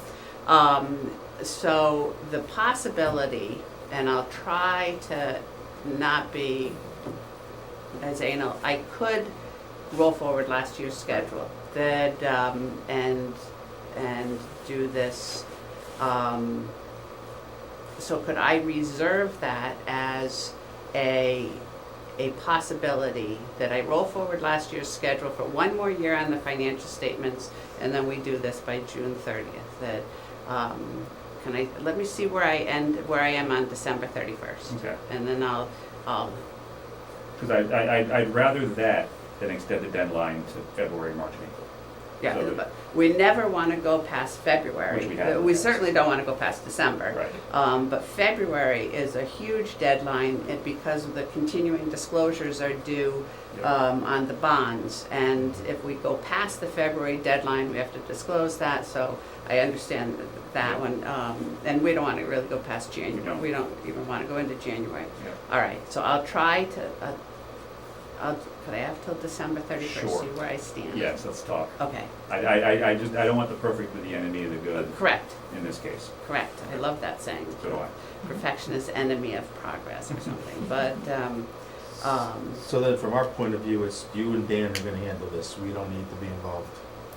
So the possibility, and I'll try to not be as anal, I could roll forward last year's schedule and do this. So could I reserve that as a possibility that I roll forward last year's schedule for one more year on the financial statements, and then we do this by June 30th. That, let me see where I am on December 31st. Okay. And then I'll, Because I'd rather that than extend the deadline to February, March, and April. yeah, So- but we never want to go past February. Which we haven't. We certainly don't want to go past December. Right. But February is a huge deadline because of the continuing disclosures are due Yeah. on the bonds. And if we go past the February deadline, we have to disclose that, so I understand that Yeah. one. And we don't want to really go past January. don't. We don't even want to go into January. Yeah. All right, so I'll try to, could I have till December 31st, Sure. see where I stand? Yes, let's talk. Okay, I don't want the perfect with the enemy of the good correct, in this case. correct. I love that saying. So do I. Perfection is enemy of progress or something, but, So then from our point of view, it's you and Dan are gonna handle this, we don't need to be involved.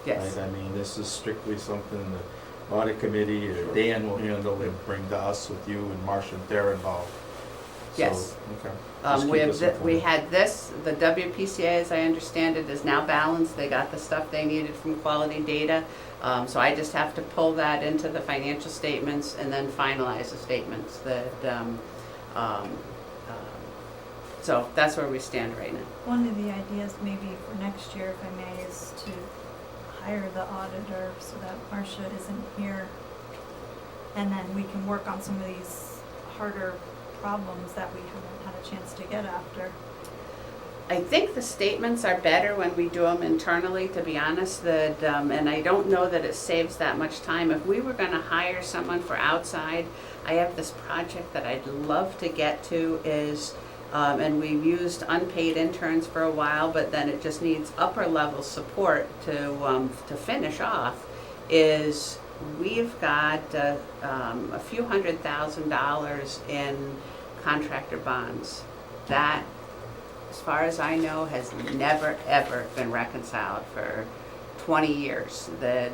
yes. Right? I mean, this is strictly something the audit committee or Dan will handle and bring to us with you and Marcia and Tara involved. So, Yes. okay. Just We keep have, us we informed. had this, the WPCA, as I understand it, is now balanced. They got the stuff they needed from quality data. So I just have to pull that into the financial statements and then finalize the statements that, so that's where we stand right now. One of the ideas maybe for next year, if I may, is to hire the auditor so that Marcia isn't here. And then we can work on some of these harder problems that we haven't had a chance to get after. I think the statements are better when we do them internally, to be honest, that, and I don't know that it saves that much time. If we were gonna hire someone for outside, I have this project that I'd love to get to is, and we've used unpaid interns for a while, but then it just needs upper level support to finish off, is we've got, a few $100,000 in contractor bonds. That, as far as I know, has never, ever been reconciled for 20 years. That,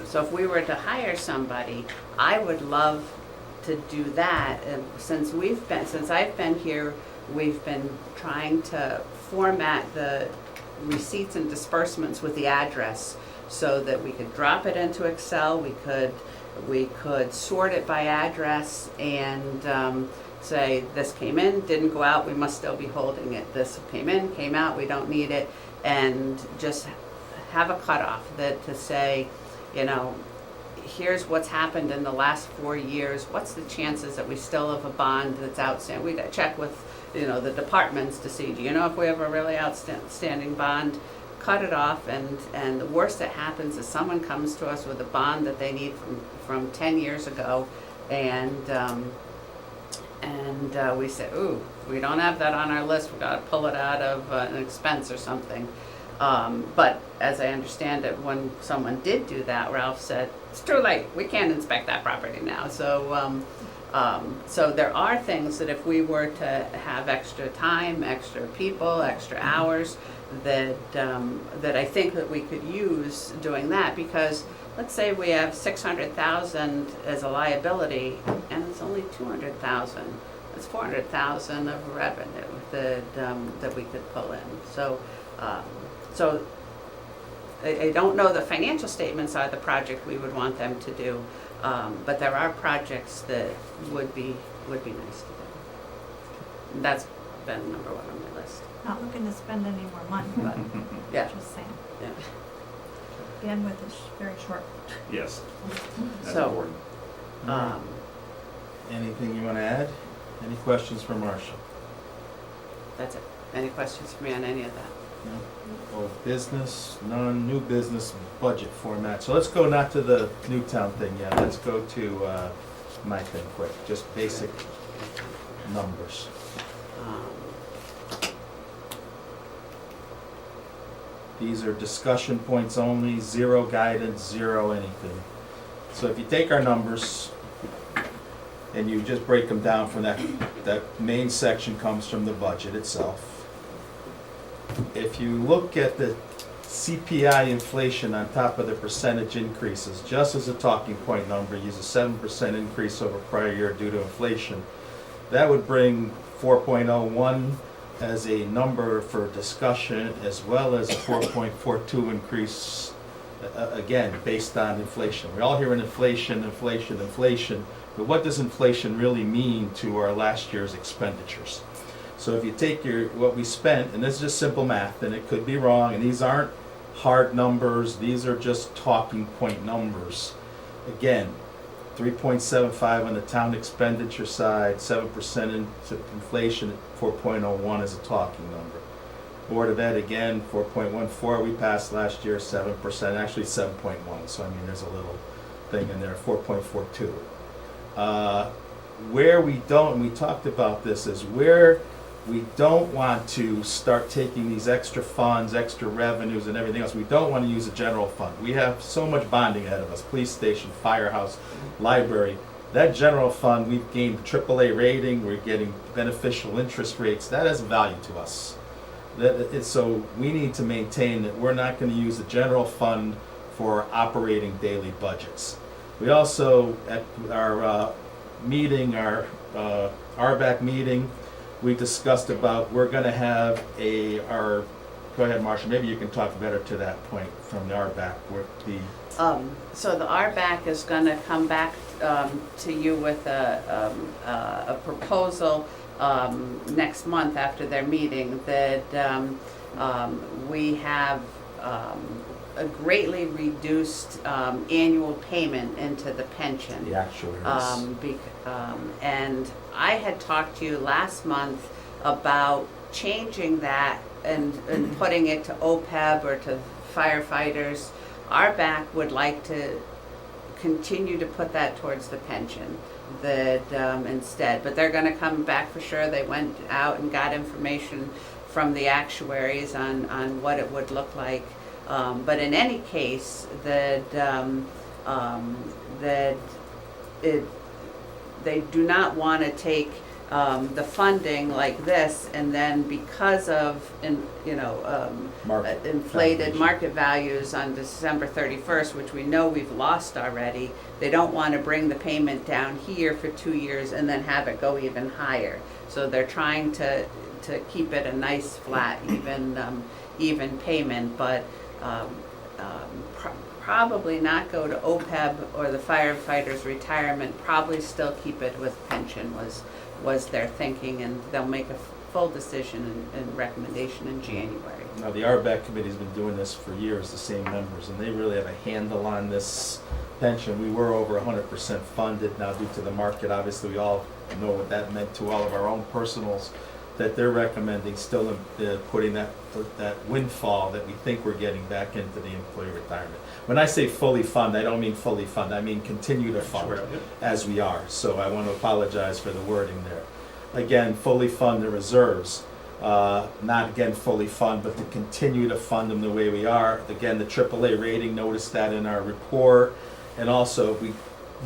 so if we were to hire somebody, I would love to do that. And since I've been here, we've been trying to format the receipts and disbursements with the address so that we could drop it into Excel, we could sort it by address and say, this came in, didn't go out, we must still be holding it. This came in, came out, we don't need it, and just have a cutoff that to say, you know, here's what's happened in the last 4 years, what's the chances that we still have a bond that's outstanding? We check with, you know, the departments to see, do you know if we have a really outstanding bond? Cut it off, and the worst that happens is someone comes to us with a bond that they need from 10 years ago, and we say, ooh, we don't have that on our list, we gotta pull it out of an expense or something. But as I understand it, when someone did do that, Ralph said, it's too late, we can't inspect that property now. So there are things that if we were to have extra time, extra people, extra hours, that I think that we could use doing that, because let's say we have 600,000 as a liability and it's only 200,000. It's 400,000 of revenue that we could pull in. So I don't know the financial statements are the project we would want them to do, but there are projects that would be nice to do. That's been number one on my list. Not looking to spend any more money, but Yeah, just saying. yeah. Bandwidth is very short. Yes. That's So- important. Anything you wanna add? Any questions for Marcia? That's it. Any questions for me on any of that? No? Old business, none, new business, budget format. So let's go not to the Newtown thing yet, let's go to my thing quick, just basic numbers. These are discussion points only, zero guidance, zero anything. So if you take our numbers and you just break them down from that main section comes from the budget itself. If you look at the CPI inflation on top of the percentage increases, just as a talking point number, use a 7% increase over prior year due to inflation, that would bring 4.01 as a number for discussion, as well as a 4.42 increase, again, based on inflation. We're all hearing inflation, inflation, inflation, but what does inflation really mean to our last year's expenditures? So if you take what we spent, and this is just simple math, and it could be wrong, and these aren't hard numbers, these are just talking point numbers. Again, 3.75 on the town expenditure side, 7% inflation, 4.01 is a talking number. Board of Ed, again, 4.14, we passed last year, 7%, actually 7.1, so I mean, there's a little thing in there, 4.42. Where we don't, and we talked about this, is where we don't want to start taking these extra funds, extra revenues and everything else. We don't want to use a general fund. We have so much bonding ahead of us, police station, firehouse, library. That general fund, we've gained AAA rating, we're getting beneficial interest rates. That has value to us. So we need to maintain that we're not going to use the general fund for operating daily budgets. We also, at our meeting, our RBAC meeting, we discussed about, we're gonna have go ahead, Marcia, maybe you can talk better to that point from the RBAC, with the, So the RBAC is gonna come back to you with a proposal next month after their meeting that we have a greatly reduced annual payment into the pension. The actuaries. And I had talked to you last month about changing that and putting it to OPEB or to firefighters. RBAC would like to continue to put that towards the pension instead, but they're gonna come back for sure. They went out and got information from the actuaries on what it would look like. But in any case, they do not want to take the funding like this, and then because of inflated market values on December 31st, which we know we've lost already, they don't want to bring the payment down here for 2 years and then have it go even higher. So they're trying to keep it a nice flat, even payment, but probably not go to OPEB or the firefighters' retirement, probably still keep it with pension was their thinking, and they'll make a full decision and recommendation in January. now the RBAC committee's been doing this for years, the same members, and they really have a handle on this pension. We were over 100% funded. Now due to the market, obviously we all know what that meant to all of our own personals, that they're recommending still putting that windfall that we think we're getting back into the employee retirement. When I say fully fund, I don't mean fully fund, I mean continue to fund as we are. So I want to apologize for the wording there. Again, fully fund the reserves, not again fully fund, but to continue to fund them the way we are. Again, the AAA rating, notice that in our report. And also, if we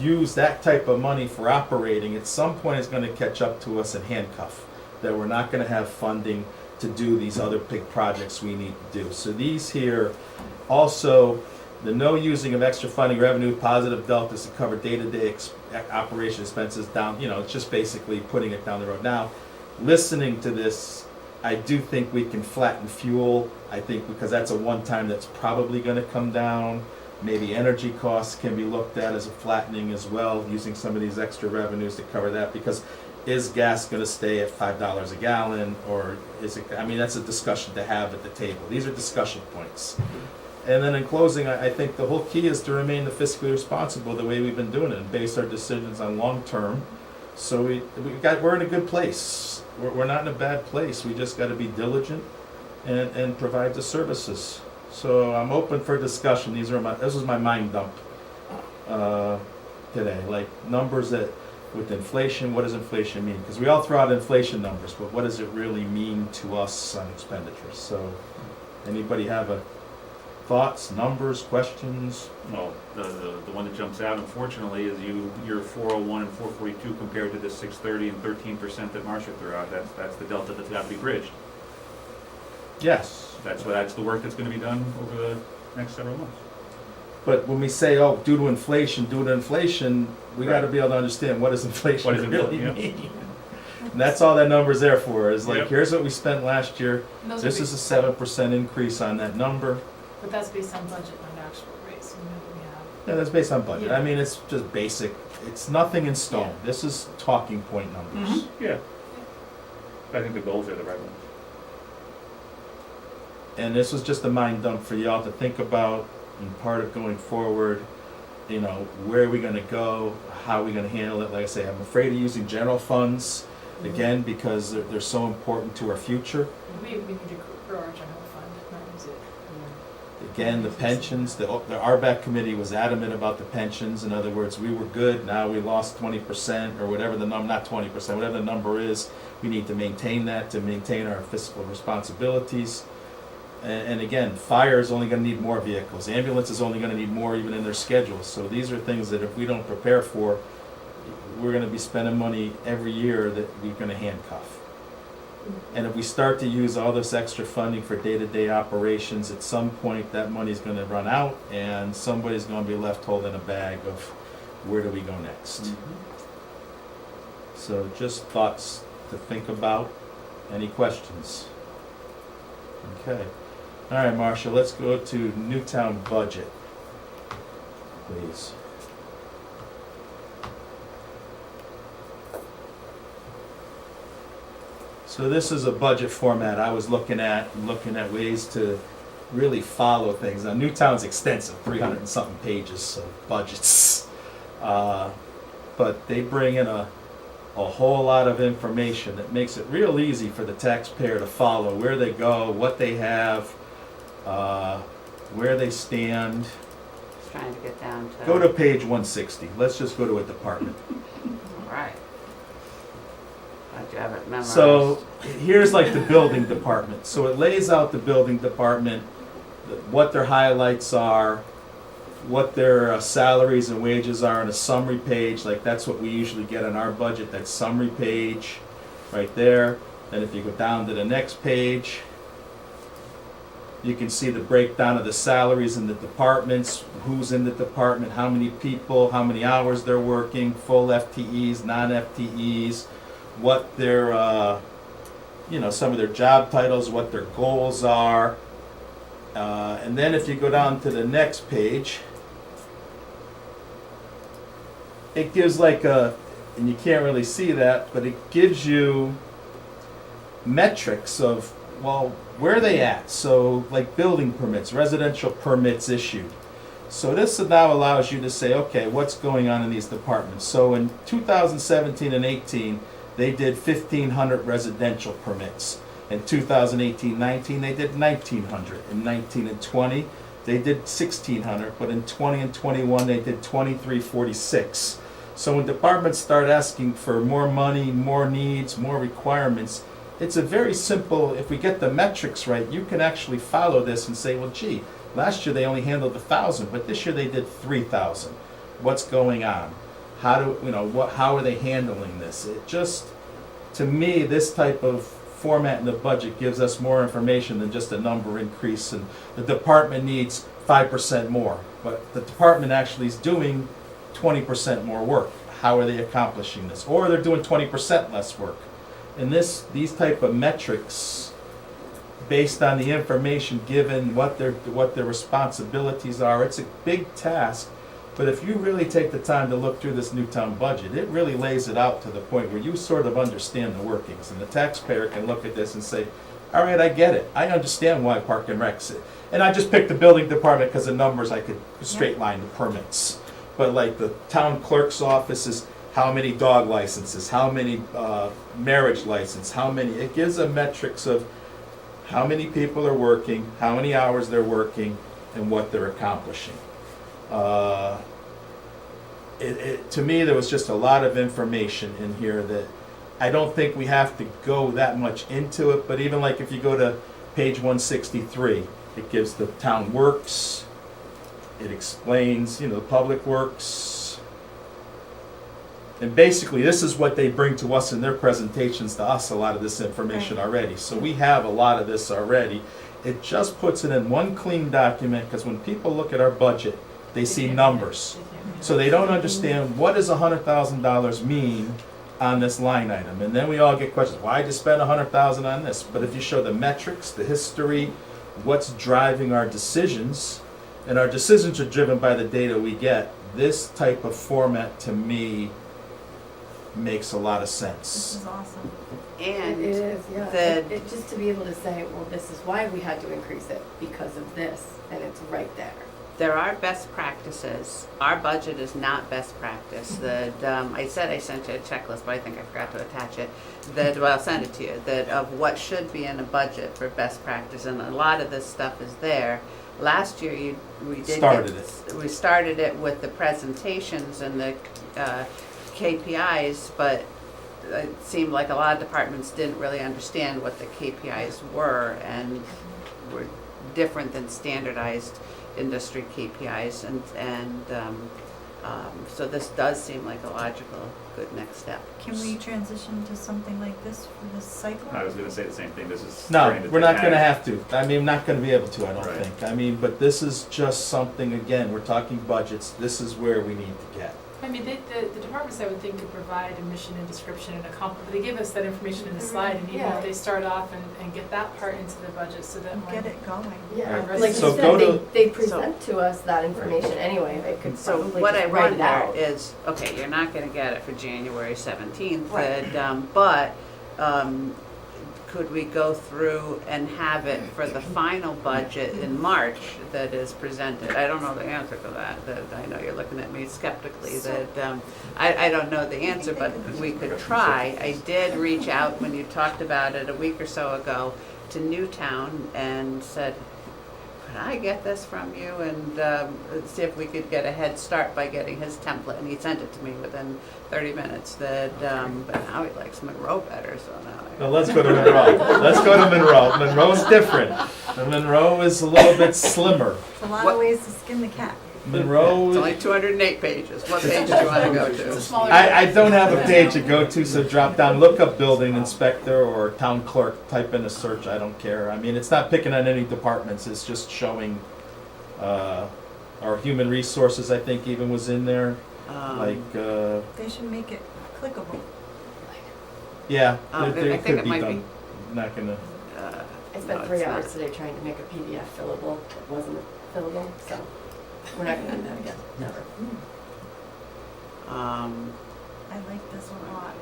use that type of money for operating, at some point it's going to catch up to us and handcuff, that we're not going to have funding to do these other big projects we need to do. So these here, also, the no using of extra funding revenue, positive deltas to cover day-to-day operation expenses down, it's just basically putting it down the road. Now, listening to this, I do think we can flatten fuel, I think, because that's a one-time that's probably going to come down. Maybe energy costs can be looked at as a flattening as well, using some of these extra revenues to cover that, because is gas going to stay at $5 a gallon, or is it, that's a discussion to have at the table. These are discussion points. And then in closing, I think the whole key is to remain fiscally responsible the way we've been doing it and base our decisions on long term. So we're in a good place. We're not in a bad place. We just got to be diligent and provide the services. So I'm open for discussion. This was my mind dump today. Like numbers that, with inflation, what does inflation mean? Because we all throw out inflation numbers, but what does it really mean to us on expenditures? So anybody have thoughts, numbers, questions? Well, the one that jumps out, unfortunately, is your 401 and 442 compared to the 630 and 13% that Marcia threw out. That's the delta that's got to be bridged. Yes. That's the work that's going to be done over the next several months. But when we say, due to inflation, we got to be able to understand what does inflation really mean. And that's all that number's there for, is like, Yep. here's what we spent last year, And those are this is a based- 7% increase on that number. But that's based on budget, not actual, right? So we know what we have. Yeah, that's based on budget. Yeah. I mean, it's just basic, it's nothing in stone. Yeah. This is talking point numbers. Yeah. I think the goals are the right ones. And this was just a mind dump for y'all to think about, and part of going forward, you know, where are we gonna go, how are we gonna handle it? Like I say, I'm afraid of using general funds, again, because they're so important to our future. We need to grow our general fund, not use it. Again, the pensions, the RBAC committee was adamant about the pensions. In other words, we were good, now we lost 20%, or whatever the number, not 20%, whatever the number is. We need to maintain that to maintain our fiscal responsibilities. And again, fire is only gonna need more vehicles. Ambulance is only gonna need more even in their schedules. So these are things that if we don't prepare for, we're gonna be spending money every year that we're gonna handcuff. And if we start to use all this extra funding for day-to-day operations, at some point, that money's gonna run out, and somebody's gonna be left holding a bag of where do we go next? So just thoughts to think about. Any questions? Okay. All right, Marcia, let's go to Newtown budget, please. So this is a budget format I was looking at ways to really follow things. Now, Newtown's extensive, 300 and something pages of budgets. But they bring in a whole lot of information that makes it real easy for the taxpayer to follow where they go, what they have, where they stand. Just trying to get down to. Go to page 160. Let's just go to a department. All right. Glad you have it memorized. So here's like the building department. So it lays out the building department, what their highlights are, what their salaries and wages are on a summary page. Like that's what we usually get on our budget, that summary page right there. Then if you go down to the next page, you can see the breakdown of the salaries in the departments, who's in the department, how many people, how many hours they're working, full FTEs, non-FTEs, what their, some of their job titles, what their goals are. And then if you go down to the next page, it gives like and you can't really see that, but it gives you metrics of, well, where are they at? So like building permits, residential permits issued. So this now allows you to say, okay, what's going on in these departments? So in 2017 and 18, they did 1,500 residential permits. In 2018-19, they did 1,900. In 19 and 20, they did 1,600. But in 20 and 21, they did 2,346. So when departments start asking for more money, more needs, more requirements, it's a very simple, if we get the metrics right, you can actually follow this and say, well, gee, last year they only handled 1,000, but this year they did 3,000. What's going on? How are they handling this? It just, to me, this type of format in the budget gives us more information than just a number increase, and the department needs 5% more, but the department actually is doing 20% more work. How are they accomplishing this? Or they're doing 20% less work. And these type of metrics, based on the information given, what their responsibilities are, it's a big task. But if you really take the time to look through this Newtown budget, it really lays it out to the point where you sort of understand the workings. And the taxpayer can look at this and say, all right, I get it. I understand why Park and Rec's. And I just picked the building department because the numbers I could straight line the permits. But like the town clerk's office is how many dog licenses, how many marriage licenses, how many, it gives a metrics of how many people are working, how many hours they're working, and what they're accomplishing. To me, there was just a lot of information in here that I don't think we have to go that much into it, but even like if you go to page 163, it gives the town works, it explains, the public works. And basically, this is what they bring to us in their presentations to us, a lot of this information already. So we have a lot of this already. It just puts it in one clean document, because when people look at our budget, they see numbers. So they don't understand what does $100,000 mean on this line item, and then we all get questions, why'd you spend 100,000 on this? But if you show the metrics, the history, what's driving our decisions, and our decisions are driven by the data we get, this type of format to me makes a lot of This sense. is awesome. And It is, yeah. the- It just to be able to say, well, this is why we had to increase it, because of this, and it's right there. there are best practices. Our budget is not best practice. That I said I sent you a checklist, but I think I forgot to attach it. That well, I'll send it to you. That of what should be in a budget for best practice, and a lot of this stuff is there. Last year, we did Started we started it with the presentations and the KPIs, but it seemed like a lot of departments didn't really understand what the KPIs were and were different than standardized industry KPIs, and so this does seem like a logical, good next step. Can we transition to something like this for this cycle? I was gonna say the same thing, this is. No, starting to we're not take gonna action. have to. I mean, not gonna be able to, I don't Right. think. I mean, but this is just something, again, we're talking budgets, this is where we need to get. I mean, the departments, I would think, could provide a mission and description and a but they give us that information in the slide, and even Yeah. if they start off and get that part into the budget, so that when. Get it going. Yeah, Right. like So you go said, to- they present to us that information anyway, they could So probably what I just write it wonder out. is, okay, you're not gonna get it for January 17th, Right. but could we go through and have it for the final budget in March that is presented? I don't know the answer to that, I know you're looking at me skeptically, that, I don't know the answer, but we could try. I did reach out when you talked about it a week or so ago to Newtown and said, could I get this from you and see if we could get a head start by getting his template? And he sent it to me within 30 minutes. But now he likes Monroe better, so now. Now, let's go to Monroe. Let's go to Monroe. Monroe's different. And Monroe is a little bit slimmer. It's a lot What- of ways to skin the cat. Monroe. It's only 208 pages. What page do you want to go It's a to? smaller. I don't have a page to go to, so drop down, look up building inspector or town clerk, type in a search, I don't care. I mean, it's not picking on any departments, it's just showing, our human resources, I think even was in there, like, They should make it clickable. yeah, I there think could it be might done. Not gonna, I spent No, 3 it's not. hours today trying to make a PDF fillable, that wasn't fillable, so we're not gonna do that again, never. I like this a lot.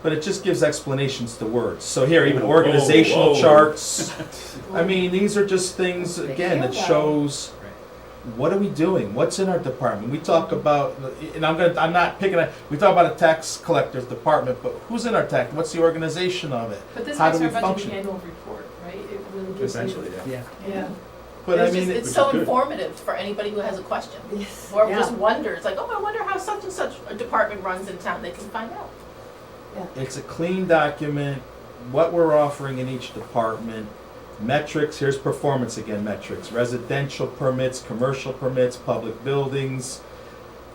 but it just gives explanations to words. So here, even Whoa, organizational whoa. charts, I mean, these are just things, Big again, that deal, though. shows what are we doing? What's in our department? We talk about, and I'm not picking on, we talk about a tax collector's department, but who's in our tax? What's the organization of it? But this How makes do our we budget function? the annual report, right? It really gives you. Essentially, yeah. Yeah. But I It's mean, just- it- it's Which so is good. informative for anybody who has a question. Yes. Or Yeah. just wonders, like, oh, I wonder how such and such a department runs in town, they can find out. it's a clean document, what we're offering in each department, metrics, here's performance again, metrics, residential permits, commercial permits, public buildings,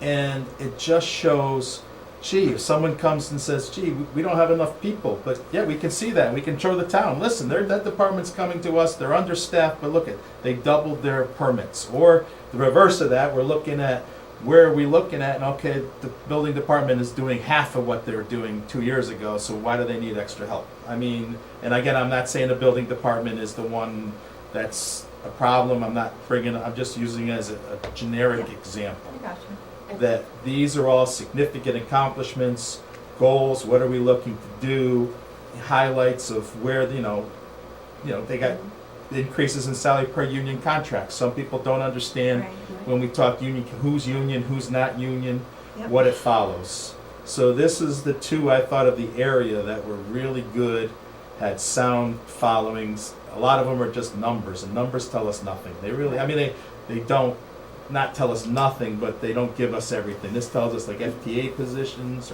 and it just shows, gee, if someone comes and says, gee, we don't have enough people, but yeah, we can see that, we can show the town, listen, that department's coming to us, they're understaffed, but look at, they doubled their permits. Or the reverse of that, we're looking at, where are we looking at, and okay, the building department is doing half of what they were doing 2 years ago, so why do they need extra help? I mean, and again, I'm not saying the building department is the one that's a problem, I'm just using it as a generic example. I got you. That these are all significant accomplishments, goals, what are we looking to do, highlights of where, they got increases in salary per union contracts. Some people don't understand Right. when we talk union, who's not union, Yep. what it follows. So this is the two I thought of the area that were really good, had sound followings. A lot of them are just numbers, and numbers tell us nothing. They really, they don't not tell us nothing, but they don't give us everything. This tells us like FTE positions,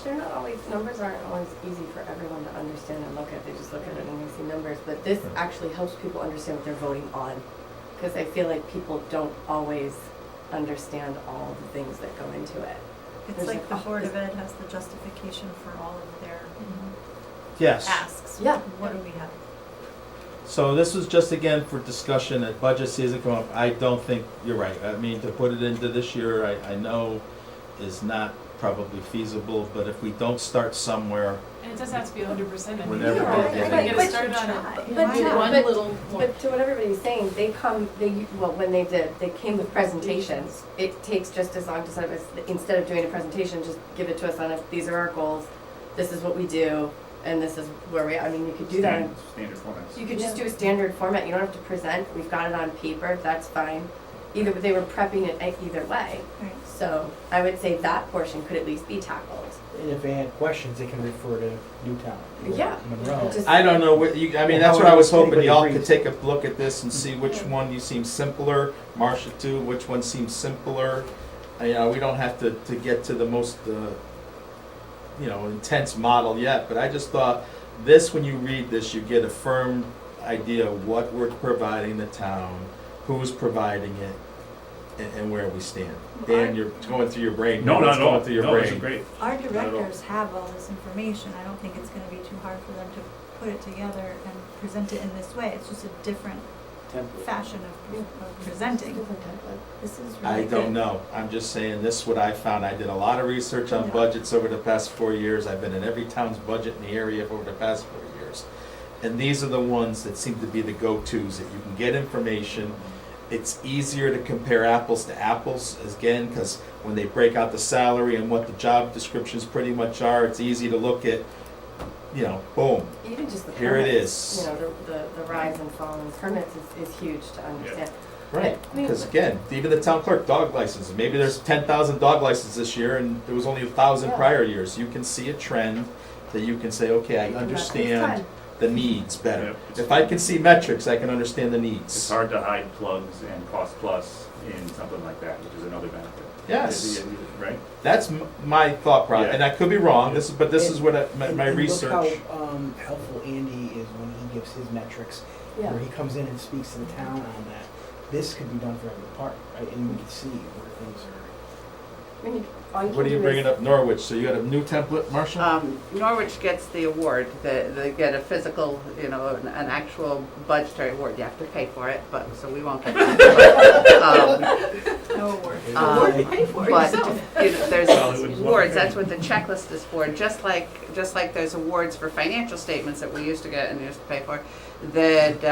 They're not always, numbers aren't always easy for everyone to understand and look at, they just look at it and they see numbers, but this Right. actually helps people understand what they're voting on. Because I feel like people don't always understand all the things that go into it. It's There's like a- the Board of Ed has the justification for all of their Yes. asks. Yeah. What do we have? So this was just again for discussion at budget season come up. I don't think, you're right. I mean, to put it into this year, I know is not probably feasible, but if we don't start somewhere, And it doesn't have to be 100%. We're never gonna If get we it. get But it started on try. it. But Do yeah, one but- little more. But to what everybody's saying, when they did, they came with presentations. It takes just as long to sort of, instead of doing a presentation, just give it to us on if these are our goals, this is what we do, and this is where we, I mean, you could do that. Standard formats. You could just do a standard format, you don't have to present, we've got it on paper, that's fine. Either, they were prepping it either way. Right. So I would say that portion could at least be tackled. And if they had questions, they can refer to Newtown. or Yeah. Monroe. Just- I don't know what you, I mean, Well, that's what I was however hoping y'all anybody could take a look at this and see which one you seem simpler, Marcia too, which one seems simpler. You know, we don't have to get to the most, intense model yet, but I just thought this, when you read this, you get a firm idea of what we're providing the town, who's providing it, and where we stand. Dan, you're going through your brain. No, What's no, going no, through your no, this is brain? great. Our at all. directors have all this information. I don't think it's gonna be too hard for them to put it together and present it in this way. It's just a different Template. fashion of presenting. This is really I good. don't know. I'm just saying, this is what I found. I did a lot of research on Yeah. budgets over the past 4 years. I've been in every town's budget in the area over the past 4 years. And these are the ones that seem to be the go-tos, that you can get information. It's easier to compare apples to apples, again, because when they break out the salary and what the job descriptions pretty much are, it's easy to look at, boom. Even just the Here it permits, is. you know, the rise and fall in permits is huge to understand. Right, I mean, because again, even the town clerk, dog licenses, maybe there's 10,000 dog licenses this year and there was only 1,000 Yeah. prior years. You can see a trend that you can say, okay, I understand the needs better. Yeah. If I can see metrics, I can understand the It's needs. hard to hide plugs and cost plus in something like that, which is another benefit. Yes, Right? that's my thought process, Yeah. and I could be wrong, this is And- what my And research. look how helpful Andy is when he gives his metrics, Yeah. where he comes in and speaks to the town on that. This could be done for every department, right? And we can see where things are. I mean, all you What are can you do bringing is- up, Norwich, so you got a new template, Marcia? Norwich gets the award, they get a physical, an actual budgetary award, you have to pay for it, but, so we won't get that. No award. But, yourself. There's Well, it was awards, one that's what the checklist is for, just like there's awards for financial statements that we used to get and used to pay for. That,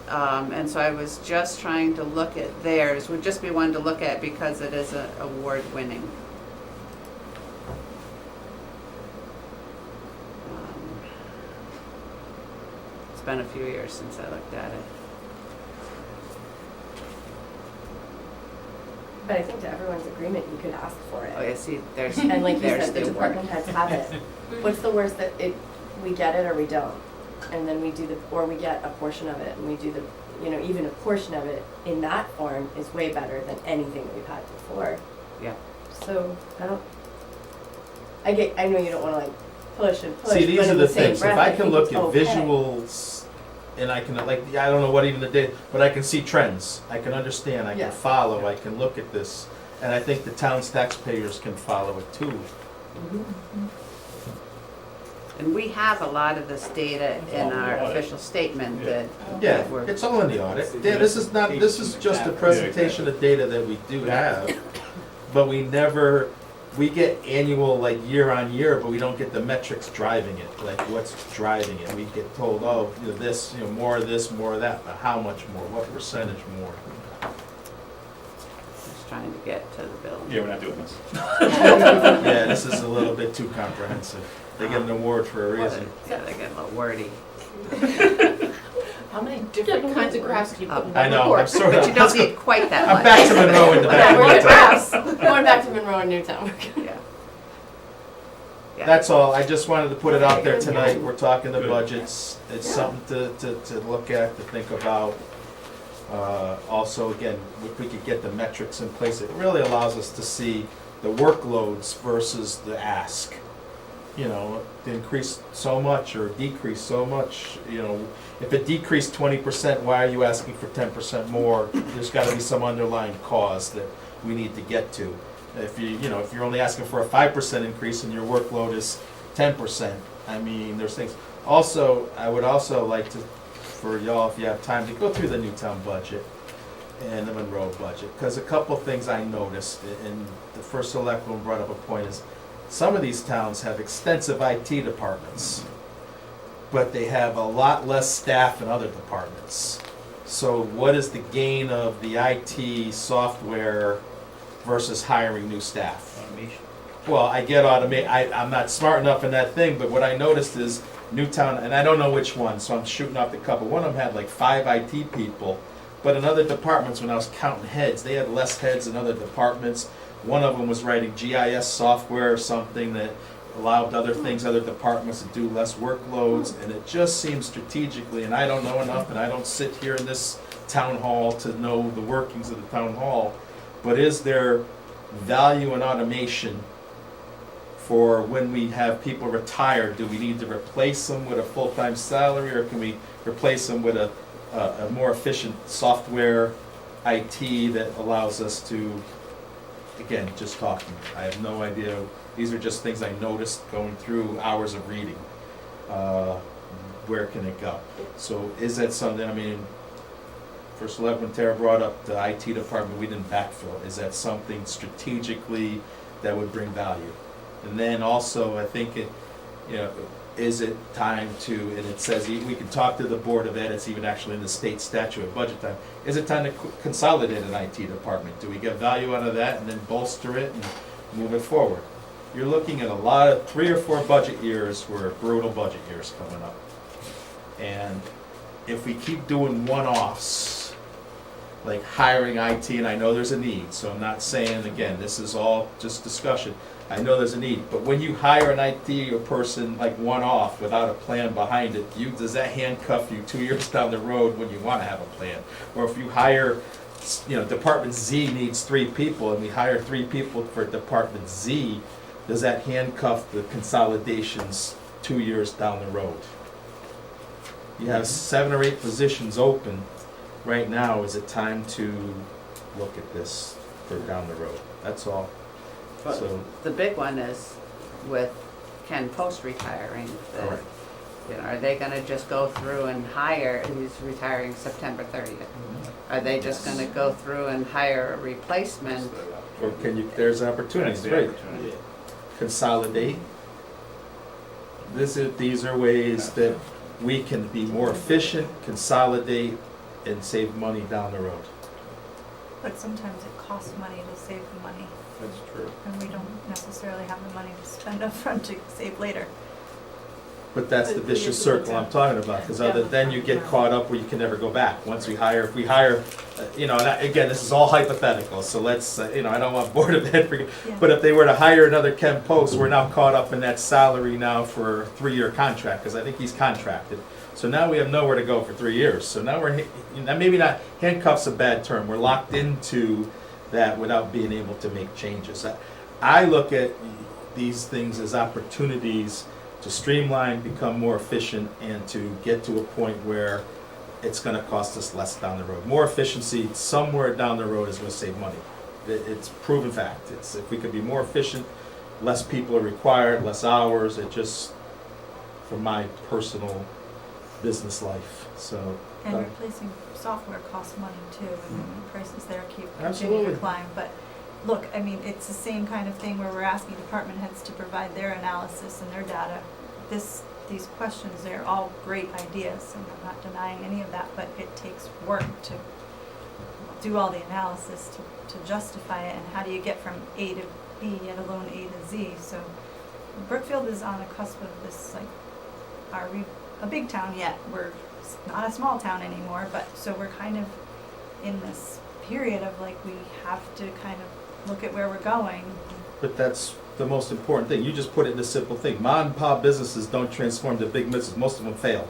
and so I was just trying to look at theirs, would just be one to look at because it is a award winning. It's been a few years since I looked at it. But I think to everyone's agreement, you could ask for it. Oh, yeah, see, there's, And like you there's said, the the award. department heads have it. What's the worst that we get it or we don't? And then we do or we get a portion of it and we do even a portion of it in that form is way better than anything that we've had before. Yeah. So I know you don't wanna like push and push, See, these but are in the the same things, if breath, I I can think look it's at okay. visuals, and I can, I don't know what even the data, but I can see trends, I can understand, I Yeah. can follow, I can look at this, and I think the town's taxpayers can follow it too. Mhm. And we have a lot of this data in our Audit. official statement Yeah. that. Yeah, that we're- it's all in the audit, yeah, this is just a presentation of data that we do have, but we get annual, like, year on year, but we don't get the metrics driving it, like, what's driving it, we get told, this, more of this, more of that, but how much more, what percentage more? Just trying to get to the bill. Yeah, we're not doing this. Yeah, this is a little bit too comprehensive. They get an award for a reason. Yeah, they get a little wordy. How many different kinds of graphs do you put in I one know, I'm report? sort But of, you don't need quite that much. I'm back to Monroe in the back. We're of good my time. graphs. Going back to Monroe and Newtown. Yeah. Yeah. That's all, I just wanted to put it out there tonight, we're talking the budgets, it's Yeah. something to look at, to think about. Also, again, if we could get the metrics in place, it really allows us to see the workloads versus the ask. To increase so much or decrease so much, if it decreased 20%, why are you asking for 10% more? There's gotta be some underlying cause that we need to get to. If you're only asking for a 5% increase and your workload is 10%, I mean, there's things. Also, I would also like to for y'all, if you have time, to go through the Newtown budget and the Monroe budget, because a couple of things I noticed, and the first selectman brought up a point, is some of these towns have extensive IT departments, but they have a lot less staff in other departments. So what is the gain of the IT software versus hiring new staff? Automation. Well, I get I'm not smart enough in that thing, but what I noticed is Newtown, and I don't know which one, so I'm shooting off the cup, but one of them had like 5 IT people, but in other departments, when I was counting heads, they had less heads in other departments. One of them was writing GIS software or something that allowed other departments to do less workloads, and it just seems strategically, and I don't know enough, and I don't sit here in this town hall to know the workings of the town hall, but is there value in automation for when we have people retire? Do we need to replace them with a full-time salary, or can we replace them with a more efficient software IT that allows us to, again, just talking, I have no idea. These are just things I noticed going through hours of reading. Where can it go? So is that something, I mean, First Selectman Tara brought up the IT department, we didn't backfill. Is that something strategically that would bring value? And then also, I think it, is it time to, and it says, we can talk to the Board of Ed, it's even actually in the state statute at budget time, is it time to consolidate an IT department? Do we get value out of that and then bolster it and move it forward? You're looking at a lot of 3 or 4 budget years were brutal budget years coming up. And if we keep doing one-offs, like hiring IT, and I know there's a need, so I'm not saying, again, this is all just discussion. I know there's a need, but when you hire an IT person like one-off without a plan behind it, does that handcuff you 2 years down the road when you want to have a plan? Or if you hire, Department Z needs 3 people, and we hire 3 people for Department Z, does that handcuff the consolidations 2 years down the road? You have 7 or 8 positions open right now. Is it time to look at this for down the road? That's all. But So, the big one is with Ken Post retiring, all right. are they gonna just go through and hire, he's retiring September 30th. Are they just gonna go through and hire a replacement? Or there's opportunities, That's the right? opportunity. Consolidate. These are ways that we can be more efficient, consolidate, and save money down the road. But sometimes it costs money to save the money, That's true. and we don't necessarily have the money to spend upfront to save later. But that's the But vicious it's circle I'm talking about, because then you get caught up where you can never go back. If we hire, and again, this is all hypothetical, so let's, I don't want Board of Ed, Yeah. but if they were to hire another Ken Post, we're now caught up in that salary now for a 3-year contract, because I think he's contracted. So now we have nowhere to go for 3 years. So now maybe not, handcuff's a bad term, we're locked into that without being able to make changes. I look at these things as opportunities to streamline, become more efficient, and to get to a point where it's gonna cost us less down the road. More efficiency somewhere down the road is gonna save money. It's proven fact. If we could be more efficient, less people are required, less hours, from my personal business life, so. And replacing software costs money too, and the prices there keep continuing Absolutely. to climb. But look, I mean, it's the same kind of thing where we're asking department heads to provide their analysis and their data. These questions, they're all great ideas, and I'm not denying any of that, but it takes work to do all the analysis to justify it, and how do you get from A to B, let alone A to Z? So Brookfield is on a cusp of this, like, are we a big town yet? We're not a small town anymore, but so we're kind of in this period of like, we have to kind of look at where we're going. But that's the most important thing. You just put it in a simple thing. Mom and pop businesses don't transform to big businesses. Most of them fail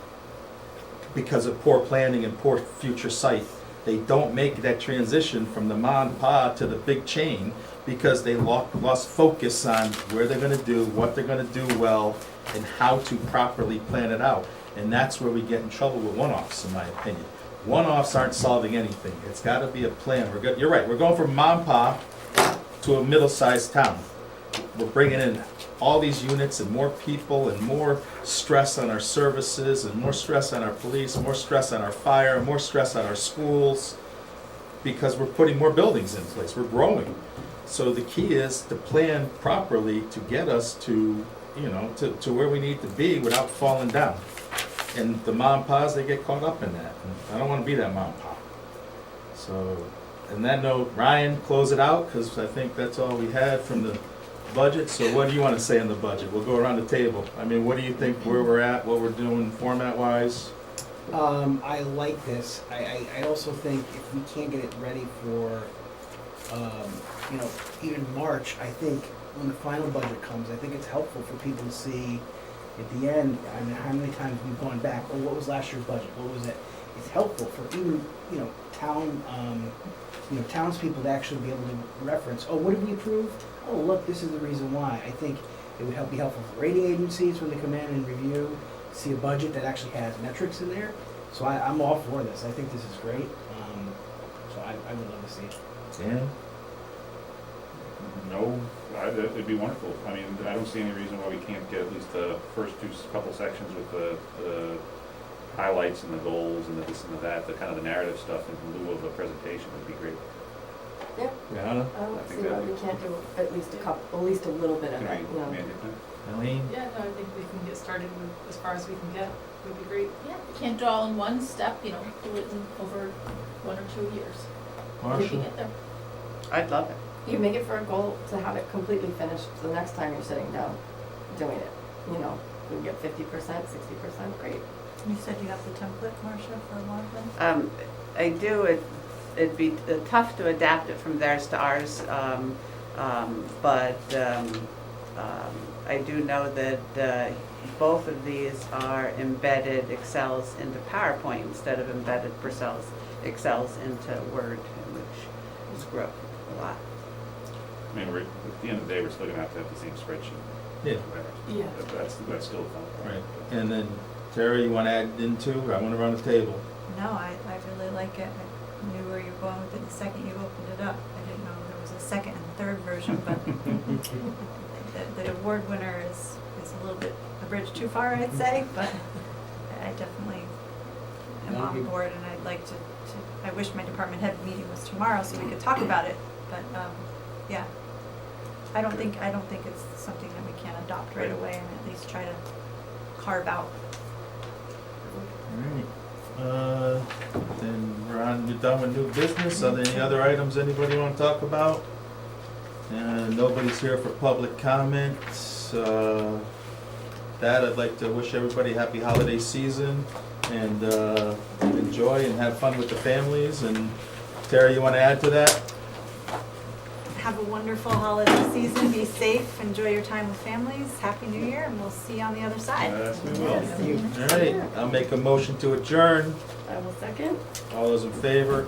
because of poor planning and poor future sight. They don't make that transition from the mom and pop to the big chain because they lost focus on where they're going to do, what they're going to do well, and how to properly plan it out. And that's where we get in trouble with one-offs, in my opinion. One-offs aren't solving anything. It's got to be a plan. You're right. We're going from mom and pop to a middle-sized town. We're bringing in all these units and more people and more stress on our services and more stress on our police, more stress on our fire, more stress on our schools, because we're putting more buildings in place, we're growing. So the key is to plan properly to get us to, you know, to where we need to be without falling down. And the mom and pa's, they get caught up in that. And I don't wanna be that mom and pa. So, and that note, Ryan, close it out, because I think that's all we had from the budget. So what do you wanna say on the budget? We'll go around the table. I mean, what do you think, where we're at, what we're doing format-wise? I like this. I also think if we can't get it ready for, you know, even March, I think when the final budget comes, I think it's helpful for people to see at the end, I mean, how many times we've gone back, oh, what was last year's budget, what was it? It's helpful for even, you know, townspeople to actually be able to reference, oh, what did we approve? Oh, look, this is the reason why. I think it would be helpful for rating agencies when they come in and review, see a budget that actually has metrics in there. So I'm all for this. I think this is great. So I would love to see it. Dan? No, it'd be wonderful. I mean, I don't see any reason why we can't get at least the first couple sections with the highlights and the goals and the this and the that, the kind of the narrative stuff in lieu of a presentation would be great. Yeah, Rihanna? I don't I think see why that we would- can't do at least a little bit of Can it, we you know. mandate that? Eileen? Yeah, no, I think we can get started with, as far as we can get, would be great. Yeah, you can't do it all in one step, you know, do it in over 1 or 2 years. We can Marshall? get there. I'd love it. You make it for a goal to have it completely finished the next time you're sitting down doing it. You know, we can get 50%, 60%, great. You said you have the template, Marcia, for a lot of them? I do, it'd be tough to adapt it from theirs to ours, but I do know that both of these are embedded Excels into PowerPoint instead of embedded Excels into Word, which is growth a lot. I mean, at the end of the day, we're still gonna have to have the same spreadsheet. Yeah. Yeah. That's still fun. Right. And then Terry, you wanna add into? I wanna run the table. No, I really like it. I knew where you were going with it the second you opened it up. I didn't know there was a second and third version, but the award winner is a little bit a bridge too far, I'd say, but I definitely am on board, and I'd like to, I wish my department head meeting was tomorrow so we could talk about it, but, yeah. I don't think it's something that we can adopt right away and at least try to carve out. Alright, then you're done with new business. Are there any other items anybody wanna talk about? And nobody's here for public comments. That, I'd like to wish everybody a happy holiday season and enjoy and have fun with the families. And Terry, you wanna add to that? Have a wonderful holiday season, be safe, enjoy your time with families, Happy New Year, and we'll see you on the other side. Yes, we will. Thank you. Alright, I'll make a motion to adjourn. I will second. All those in favor?